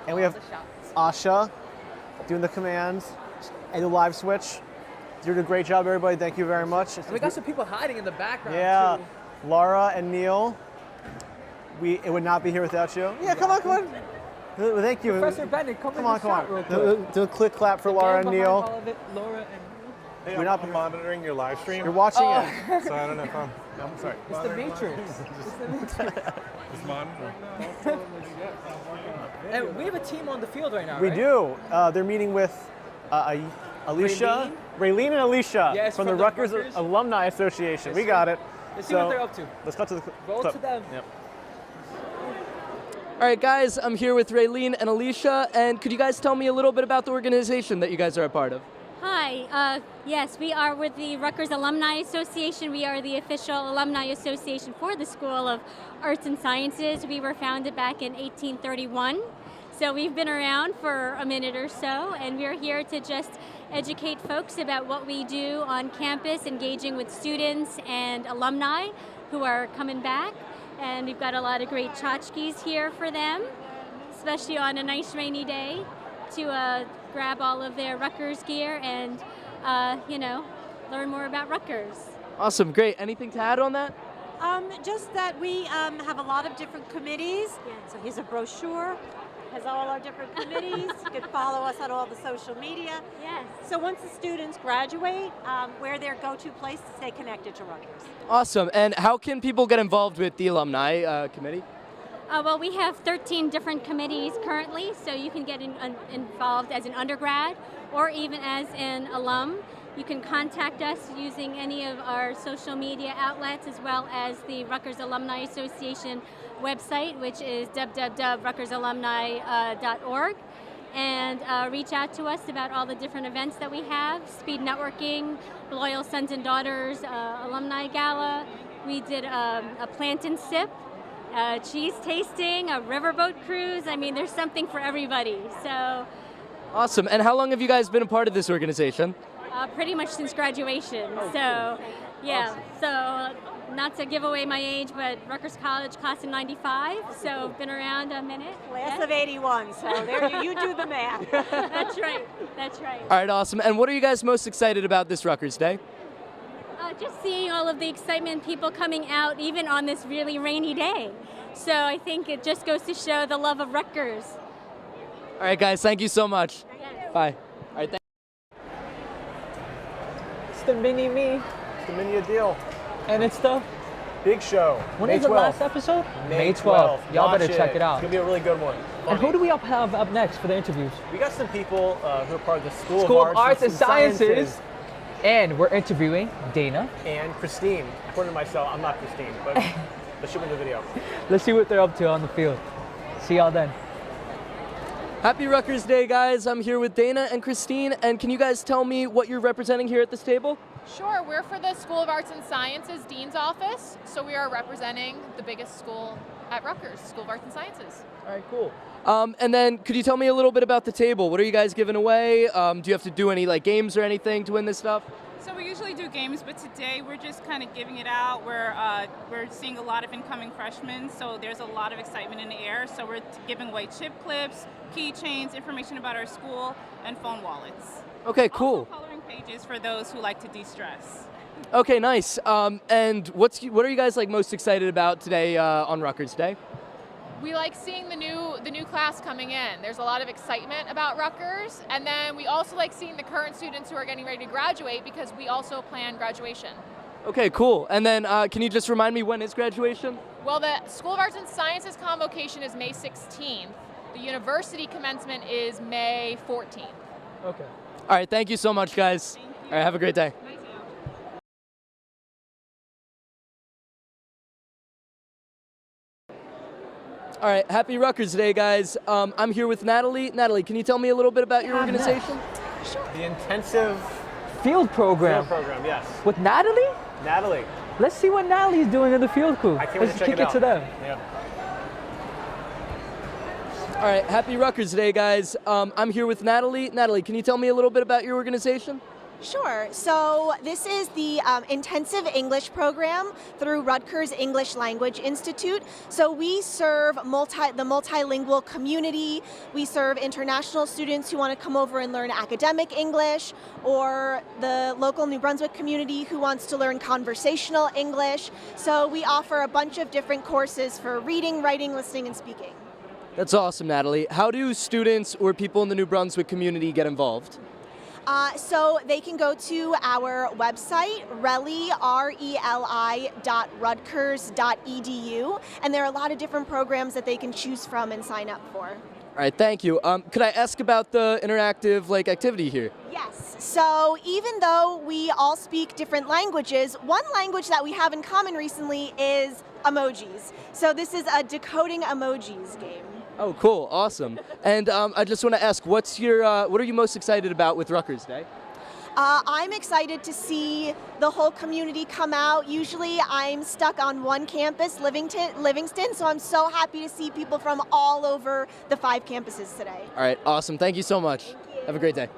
And we have Asha doing the commands and the live switch. You did a great job, everybody. Thank you very much. And we got some people hiding in the background, Yeah, too. Laura and Neil. It would not be here without you. Yeah, come on. Thank you. Professor Bennett, come on. real quick. Do a click clap for Laura and Behind Neil. all of it, Laura and Hey, We're I'm not monitoring your live stream. You're watching Oh. it. So I don't know if I'm sorry. It's the Matrix. It's the Matrix. Just monitoring. And we have a team on the field right now, We right? do. They're meeting with Alicia, Raylene and Alicia Yes, from the Rutgers Alumni Association. Yes, we sir. got it. Let's see what they're up to. Let's cut to the Roll clip. to them. Yep. All right, guys, I'm here with Raylene and Alicia, and could you guys tell me a little bit about the organization that you guys are a part of? Hi, yes, we are with the Rutgers Alumni Association. We are the official alumni association for the School of Arts and Sciences. We were founded back in 1831. So we've been around for a minute or so, and we're here to just educate folks about what we do on campus, engaging with students and alumni who are coming back. And we've got a lot of great tchotchkes here for them, especially on a nice rainy day, to grab all of their Rutgers gear and, learn more about Rutgers. Awesome, great. Anything to add on that? Just that we have a lot of different committees. So here's a brochure. Has all our different committees. You can follow us on all the social media. Yes. So once the students graduate, we're their go-to place to stay connected to Rutgers. Awesome. And how can people get involved with the alumni committee? Well, we have 13 different committees currently, so you can get involved as an undergrad or even as an alum. You can contact us using any of our social media outlets as well as the Rutgers Alumni Association website, which is www.rutgersalumni.org, and reach out to us about all the different events that we have. Speed networking, Loyal Sons and Daughters Alumni Gala. We did a plant and sip, cheese tasting, a riverboat cruise. I mean, there's something for everybody. So. Awesome. And how long have you guys been a part of this organization? Pretty much since graduation. So, yeah. Awesome. So, not to give away my age, but Rutgers College class in '95. So, been around a minute. Class of '81. So there you do the math. That's right. That's right. All right, awesome. And what are you guys most excited about this Rutgers Day? Just seeing all of the excitement, people coming out, even on this really rainy day. So, I think it just goes to show the love of Rutgers. All right, guys. Thank you so much. Bye. All right. It's the mini-me. It's the mini deal. And it's the big show. When May is the 12th. last episode? May 12th. Y'all better Watch check it out. It's going to be a really good one. And who do we have up next for the interviews? We got some people who are part of the School of Arts and Sciences. And we're interviewing Dana. And Christine. According to myself, I'm not Christine, but she went in the video. Let's see what they're up to on the field. See y'all then. Happy Rutgers Day, guys. I'm here with Dana and Christine, and can you guys tell me what you're representing here at this table? Sure, we're for the School of Arts and Sciences Dean's Office, so we are representing the biggest school at Rutgers, School of Arts and Sciences. All right, cool. And then could you tell me a little bit about the table? What are you guys giving away? Do you have to do any games or anything to win this stuff? So we usually do games, but today we're just kind of giving it out. We're seeing a lot of incoming freshmen, so there's a lot of excitement in the air. So we're giving away chip clips, keychains, information about our school, and phone wallets. Okay, cool. Also coloring pages for those who like to de-stress. Okay, nice. And what are you guys most excited about today on Rutgers Day? We like seeing the new class coming in. There's a lot of excitement about Rutgers, and then we also like seeing the current students who are getting ready to graduate because we also plan graduation. Okay, cool. And then can you just remind me, when is graduation? Well, the School of Arts and Sciences convocation is May 16th. The university commencement is May 14th. Okay. All right, thank you so much, guys. All right, have a great day. All right, happy Rutgers Day, guys. I'm here with Natalie. Natalie, can you tell me a little bit about your organization? Sure. The intensive Field program. field program, yes. With Natalie? Natalie. Let's see what Natalie's doing in the field crew. I can't wait Let's to check kick it it out. to them. Yeah. All right, happy Rutgers Day, guys. I'm here with Natalie. Natalie, can you tell me a little bit about your organization? Sure. So this is the intensive English program through Rutgers English Language Institute. So we serve the multilingual community. We serve international students who want to come over and learn academic English, or the local New Brunswick community who wants to learn conversational English. So we offer a bunch of different courses for reading, writing, listening, and speaking. That's awesome, Natalie. How do students or people in the New Brunswick community get involved? So they can go to our website, reli.rutgers.edu, and there are a lot of different programs that they can choose from and sign up for. All right, thank you. Could I ask about the interactive activity here? Yes. So even though we all speak different languages, one language that we have in common recently is emojis. So this is a decoding emojis game. Oh, cool, awesome. And I just want to ask, what are you most excited about with Rutgers Day? I'm excited to see the whole community come out. Usually I'm stuck on one campus, Livingston, so I'm so happy to see people from all over the 5 campuses today. All right, awesome. Thank you so much. Have a great day.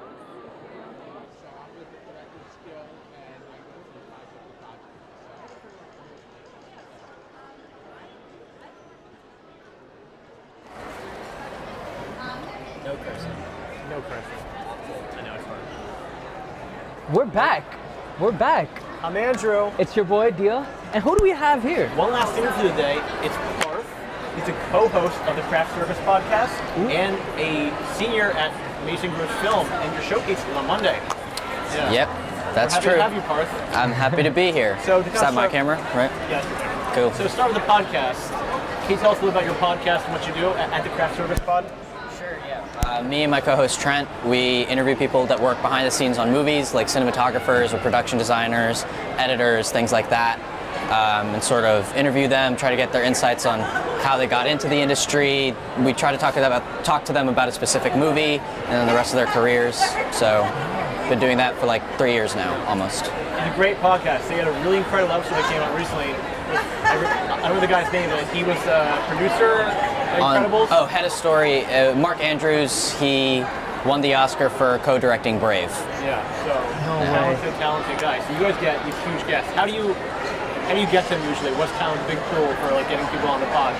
No cursing. No cursing. I know it's hard. We're back. We're back. I'm Andrew. It's your boy Dio. And who do we have here? One last interview today. It's Parth. He's a co-host of the Craft Service podcast and a senior at Mason Gross Film, and you're showcasing on Monday. Yeah. Yep, that's We're happy true. to have you, Parth. I'm happy to be here. So to Is that my start- camera, right? Yes. Cool. So to start with the podcast, can you tell us a little about your podcast and what you do at the Craft Service Pod? Sure, yeah. Me and my co-host Trent, we interview people that work behind the scenes on movies, like cinematographers or production designers, editors, things like that, and sort of interview them, try to get their insights on how they got into the industry. We try to talk to them about a specific movie and then the rest of their careers. So, been doing that for like 3 years now, almost. It's a great podcast. They had a really incredible episode that came out recently. I don't know the guy's name, but he was a producer at Incredibles. Head of story, Mark Andrews, he won the Oscar for co-directing Brave. Yeah, so talented guy. So you guys get these huge guests. How do you get them usually? What's kind of the big tool for like getting people on the pod?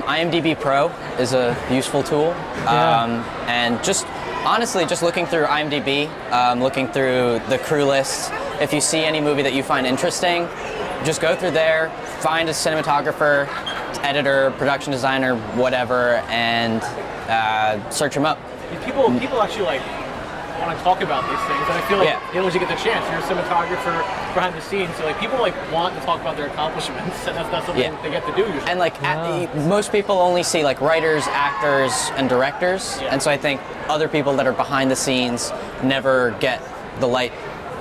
IMDb Pro is a useful tool. And just honestly, just looking through IMDb, looking through the crew list, if you see any movie that you find interesting, just go through there, find a cinematographer, editor, production designer, whatever, and search them up. People actually like want to talk about these things, and I feel like they don't usually get the chance. You're a cinematographer behind the scenes, so like people like want to talk about their accomplishments, and that's something they get to do usually. And like most people only see like writers, actors, and directors, and so I think other people that are behind the scenes never get the light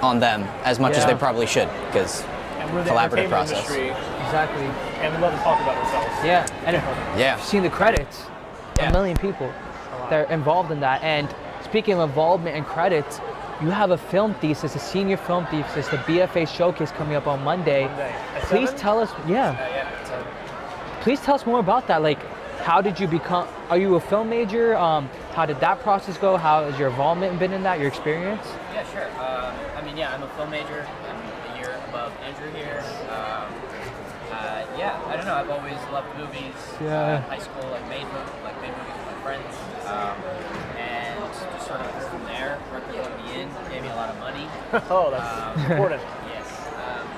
on them as much as they probably should, because collaborative process. Exactly. And we love to talk about ourselves. Yeah, and you've seen the credits. A million people that are involved in that. And speaking of involvement and credits, you have a film thesis, a senior film thesis, the BFA showcase coming up on Monday. Please tell us, please tell us more about that. Like, how did you become? Are you a film major? How did that process go? How has your involvement been in that? Your experience? Yeah, sure. I'm a film major. I'm a year above Andrew here. I don't know. I've always loved movies. Yeah. High school, made movies with my friends, and just sort of from there. Rutgers let me in, gave me a lot of money. Oh, that's important. Yes.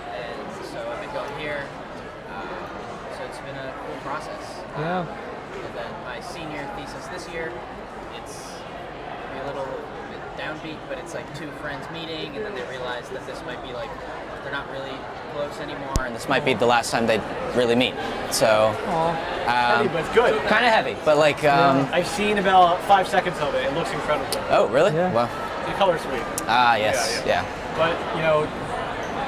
And so I've been going here. So it's been a cool process. Yeah. And then my senior thesis this year, it's a little bit downbeat, but it's like two friends meeting, and then they realize that this might be like they're not really close anymore, and this might be the last time they really meet. So, heavy, but it's good. Kind of heavy, but like I've seen about 5 seconds of it. It looks incredible. Oh, really? Yeah. Wow. The color's sweet. Ah, yes, yeah. But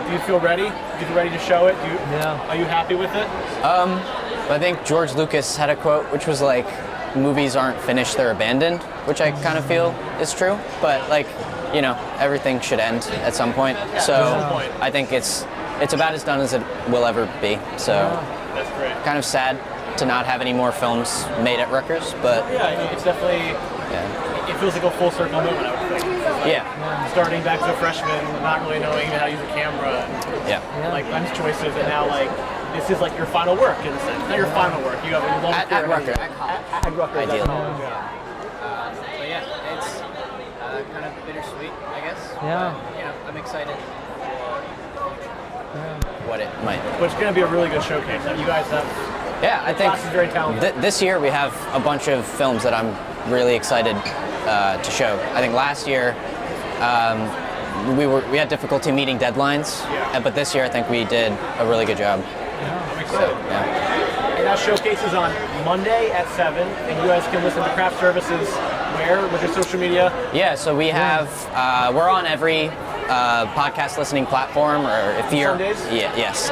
do you feel ready? Do you feel ready to show it? Are you happy with it? I think George Lucas had a quote which was like, "Movies aren't finished; they're abandoned," which I kind of feel is true. But like, everything should end at some point. So I think it's about as done as it will ever be. So that's great. Kind of sad to not have any more films made at Rutgers, but It's definitely. It feels like a full circle moment, I would think. Starting back as a freshman, not really knowing how to use a camera. Like lens choices, and now like this is like your final work in a sense. Not your final work. You have a long at Rutgers. At Rutgers. Ideally. But it's kind of bittersweet, I guess. Yeah. But, I'm excited for what it might. But it's going to be a really good showcase. You guys have. Yeah, I think class is very talented. this year we have a bunch of films that I'm really excited to show. I think last year we had difficulty meeting deadlines, but this year I think we did a really good job. I'm excited. And that showcase is on Monday at 7, and you guys can listen to Craft Services where? With your social media? Yeah, so we have, we're on every podcast listening platform, or if you're... Sundays? Yes,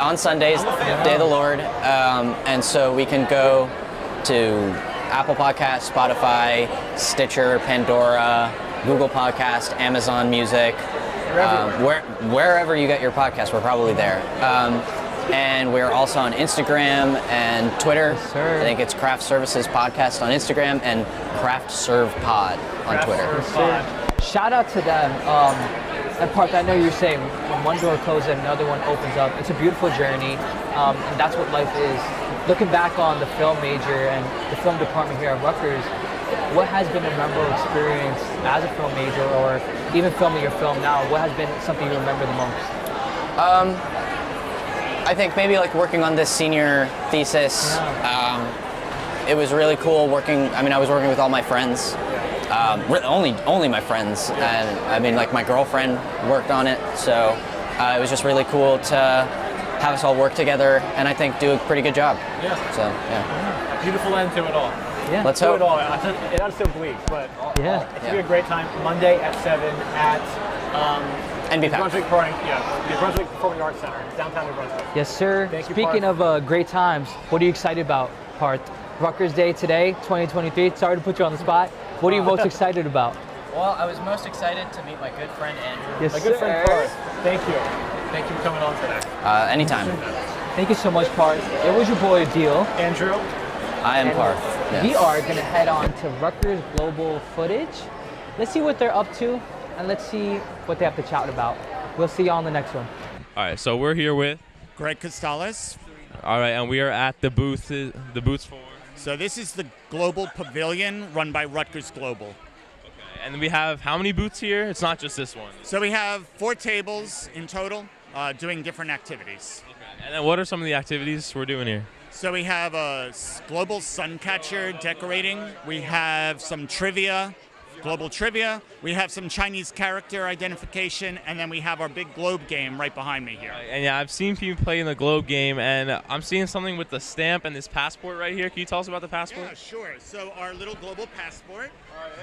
on Sundays, Day of the Lord, and so we can go to Apple Podcasts, Spotify, Stitcher, Pandora, Google Podcast, Amazon Music, wherever you get your podcast, we're probably there. And we're also on Instagram and Twitter. Yes, sir. I think it's Craft Services Podcast on Instagram and Craft Serve Pod on Twitter. Shout out to them. And Parth, I know you're saying when one door closes, another one opens up. It's a beautiful journey, and that's what life is. Looking back on the film major and the film department here at Rutgers, what has been a memorable experience as a film major, or even filming your film now? What has been something you remember the most? I think maybe like working on this senior thesis. It was really cool working. I mean, I was working with all my friends. Only my friends, and I mean, like my girlfriend worked on it, so it was just really cool to have us all work together, and I think do a pretty good job. Yeah. So yeah. Beautiful end to it all. Yeah. Let's to hope. it all. It sounds so bleak, but yeah, it's gonna be a great time. Monday at 7 at NB New Brunswick Performing Arts Center, downtown New Brunswick. Yes, sir. Thank you, Speaking Parth. of great times, what are you excited about, Parth? Rutgers Day today, 2023. Sorry to put you on the spot. What are you most excited about? Well, I was most excited to meet my good friend Andrew. Yes, My good friend sir. Parth. Thank you. Thank you for coming on today. Anytime. Thank you so much, Parth. It was your boy, Deal. Andrew. I am And Parth. Yes. We are going to head on to Rutgers Global Footage. Let's see what they're up to, and let's see what they have to chat about. We'll see you on the next one. All right, so we're here with Greg Costales. All right, and we are at the booths for. So this is the Global Pavilion run by Rutgers Global. Okay, and we have how many booths here? It's not just this one. So we have 4 tables in total doing different activities. Okay. And then what are some of the activities we're doing here? So we have a global sun catcher decorating. We have some trivia, global trivia. We have some Chinese character identification, and then we have our big globe game right behind me here. And yeah, I've seen people play in the globe game, and I'm seeing something with the stamp and this passport right here. Can you tell us about the passport? Yeah, sure. So our little global passport,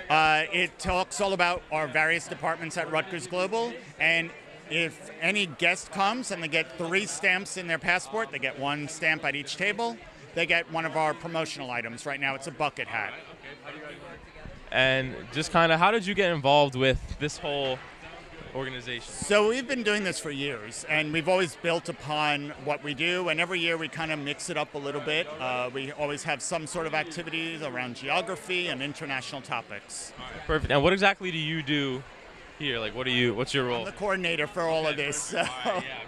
it talks all about our various departments at Rutgers Global, and if any guest comes and they get 3 stamps in their passport, they get 1 stamp at each table, they get one of our promotional items. Right now it's a bucket hat. And just kind of, how did you get involved with this whole organization? So we've been doing this for years, and we've always built upon what we do, and every year we kind of mix it up a little bit. We always have some sort of activities around geography and international topics. Perfect. And what exactly do you do here? Like, what's your role? I'm the coordinator for all of this. So,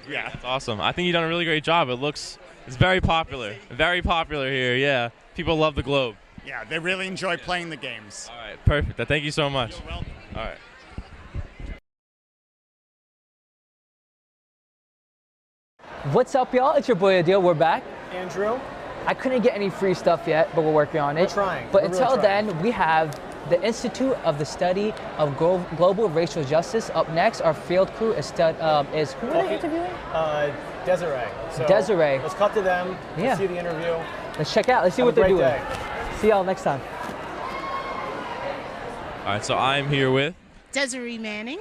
yeah. That's awesome. I think you've done a really great job. It's very popular. Very popular here, yeah. People love the globe. Yeah, they really enjoy playing the games. All right, perfect. Thank you so much. You're welcome. All right. What's up, y'all? It's your boy Adil. We're back. Andrew. I couldn't get any free stuff yet, but we're working on it. We're trying. But We're really until trying. then, we have the Institute of the Study of Global Racial Justice. Up next, our field crew is who are they interviewing? Desiree. So Desiree. Let's cut to them. Yeah. Let's see the interview. Let's check out. Let's see Have what a they're great doing. day. See y'all next time. All right, so I'm here with. Desiree Manning.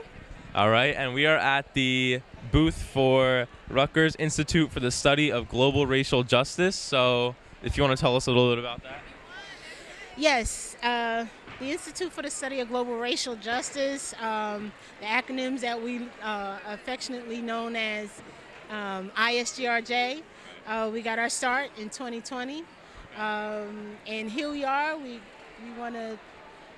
All right, and we are at the booth for Rutgers Institute for the Study of Global Racial Justice. So if you want to tell us a little bit about that. Yes, the Institute for the Study of Global Racial Justice, the acronyms that we affectionately known as ISGRJ. We got our start in 2020, and here we are. We want to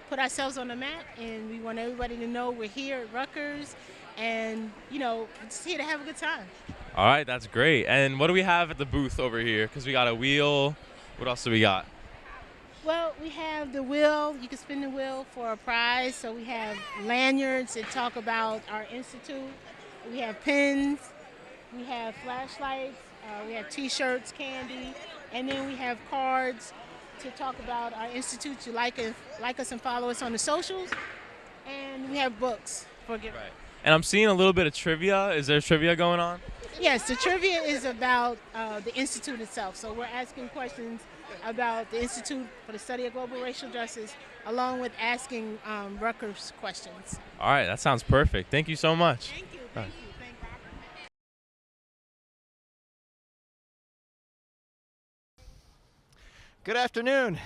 put ourselves on the map, and we want everybody to know we're here at Rutgers, and we're just here to have a good time. All right, that's great. And what do we have at the booth over here? Because we got a wheel. What else do we got? Well, we have the wheel. You can spin the wheel for a prize. So we have lanyards that talk about our institute. We have pins. We have flashlights. We have T-shirts, candy, and then we have cards to talk about our institute. You like us and follow us on the socials, and we have books for gift. Right. And I'm seeing a little bit of trivia. Is there trivia going on? Yes, the trivia is about the institute itself. So we're asking questions about the Institute for the Study of Global Racial Justice, along with asking Rutgers questions. All right, that sounds perfect. Thank you so much. Thank you. Thank you. Good afternoon.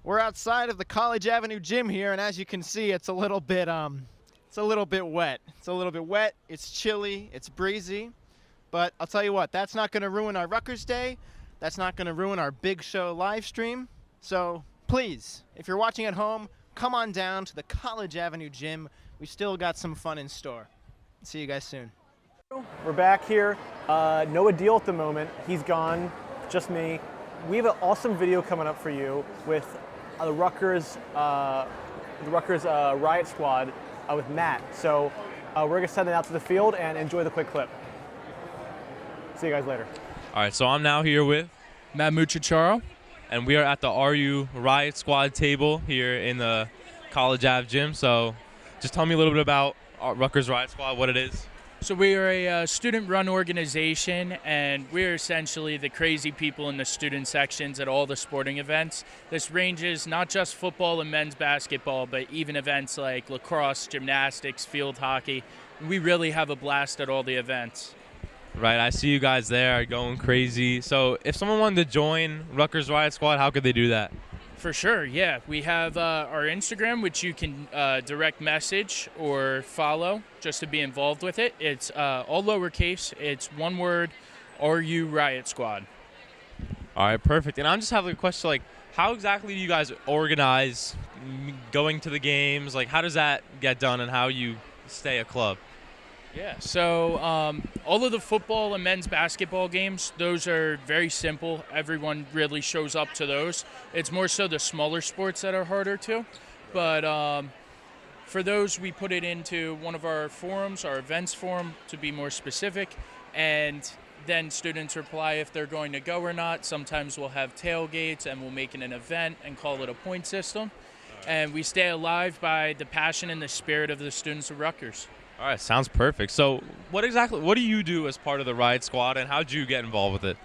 We're outside of the College Avenue gym here, and as you can see, it's a little bit wet. It's a little bit wet. It's chilly. It's breezy. But I'll tell you what, that's not going to ruin our Rutgers Day. That's not going to ruin our big show live stream. So please, if you're watching at home, come on down to the College Avenue gym. We still got some fun in store. See you guys soon. We're back here. No Adil at the moment. He's gone. Just me. We have an awesome video coming up for you with the Rutgers Riot Squad with Matt. So we're going to send it out to the field and enjoy the quick clip. See you guys later. All right, so I'm now here with Matt Muchacharo, and we are at the RU Riot Squad table here in the College Ave gym. So just tell me a little bit about Rutgers Riot Squad, what it is. So we are a student-run organization, and we're essentially the crazy people in the student sections at all the sporting events. This ranges not just football and men's basketball, but even events like lacrosse, gymnastics, field hockey. We really have a blast at all the events. Right, I see you guys there going crazy. So if someone wanted to join Rutgers Riot Squad, how could they do that? For sure, yeah. We have our Instagram, which you can direct message or follow just to be involved with it. It's all lowercase. It's one word, RU Riot Squad. All right, perfect. And I'm just having a question, like, how exactly do you guys organize going to the games? Like, how does that get done, and how you stay a club? Yeah, so all of the football and men's basketball games, those are very simple. Everyone really shows up to those. It's more so the smaller sports that are harder to. But for those, we put it into one of our forums, our events forum, to be more specific. And then students reply if they're going to go or not. Sometimes we'll have tailgates, and we'll make it an event and call it a point system. And we stay alive by the passion and the spirit of the students of Rutgers. All right, sounds perfect. So what do you do as part of the Riot Squad, and how did you get involved with it?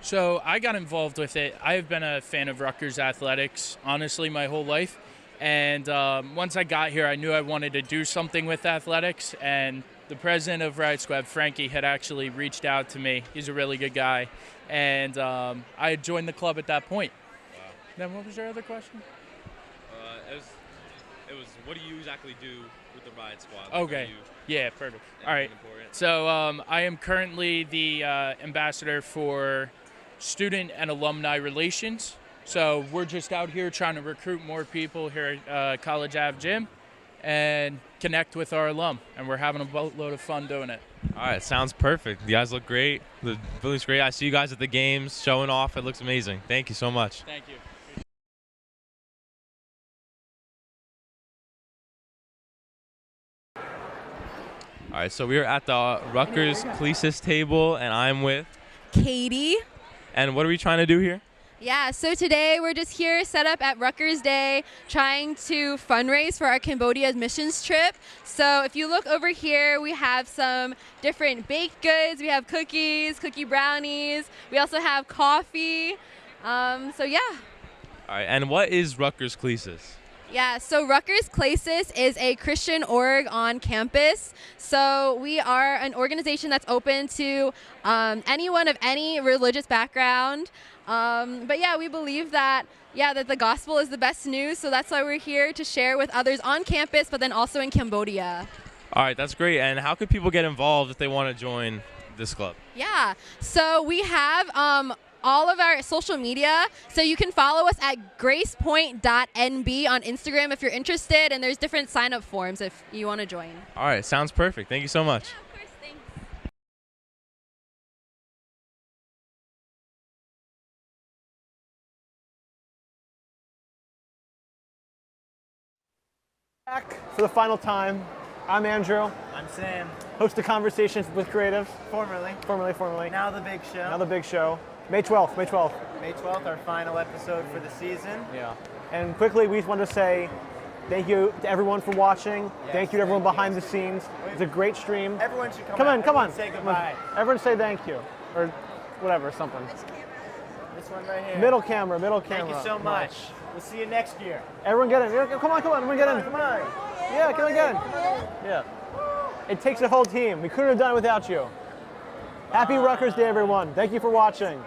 So I got involved with it. I've been a fan of Rutgers athletics, honestly, my whole life. And once I got here, I knew I wanted to do something with athletics. And the president of Riot Squad, Frankie, had actually reached out to me. He's a really good guy. And I had joined the club at that point. Wow. Then what was your other question? It was what do you exactly do with the Riot Squad? Okay. Yeah, perfect. All right. So I am currently the ambassador for student and alumni relations. So we're just out here trying to recruit more people here at College Ave Gym and connect with our alum. And we're having a boatload of fun doing it. All right, sounds perfect. You guys look great. The building's great. I see you guys at the games showing off. It looks amazing. Thank you so much. Thank you. All right, so we are at the Rutgers Clesis table, and I'm with Katie. And what are we trying to do here? Yeah, so today we're just here set up at Rutgers Day trying to fundraise for our Cambodia admissions trip. So if you look over here, we have some different baked goods. We have cookies, cookie brownies. We also have coffee. So yeah. All right, and what is Rutgers Clesis? Yeah, so Rutgers Clesis is a Christian org on campus. So we are an organization that's open to anyone of any religious background. But yeah, we believe that the gospel is the best news. So that's why we're here to share with others on campus, but then also in Cambodia. All right, that's great. And how could people get involved if they want to join this club? Yeah, so we have all of our social media. So you can follow us at gracepoint.nb on Instagram if you're interested, and there's different sign-up forms if you want to join. All right, sounds perfect. Thank you so much. Yeah, of course, thanks. Back for the final time. I'm Andrew. I'm Sam. Host of Conversations with Creative. Formerly. Now the big show. Now the big show. May 12th. May 12th, our final episode for the season. Yeah. And quickly, we just want to say thank you to everyone for watching. Yes, thank you to everyone behind the scenes. It's a great stream. Everyone should come on. Everyone say goodbye. Everyone say thank you. Or whatever, something. This one right here. Middle camera. Thank you so much. We'll see you next year. Everyone get in. Come on. Everyone get in. Come on. Yeah, come on, get in. Yeah. It takes a whole team. We couldn't have done it without you. Happy Rutgers Day, everyone. Thank you for watching.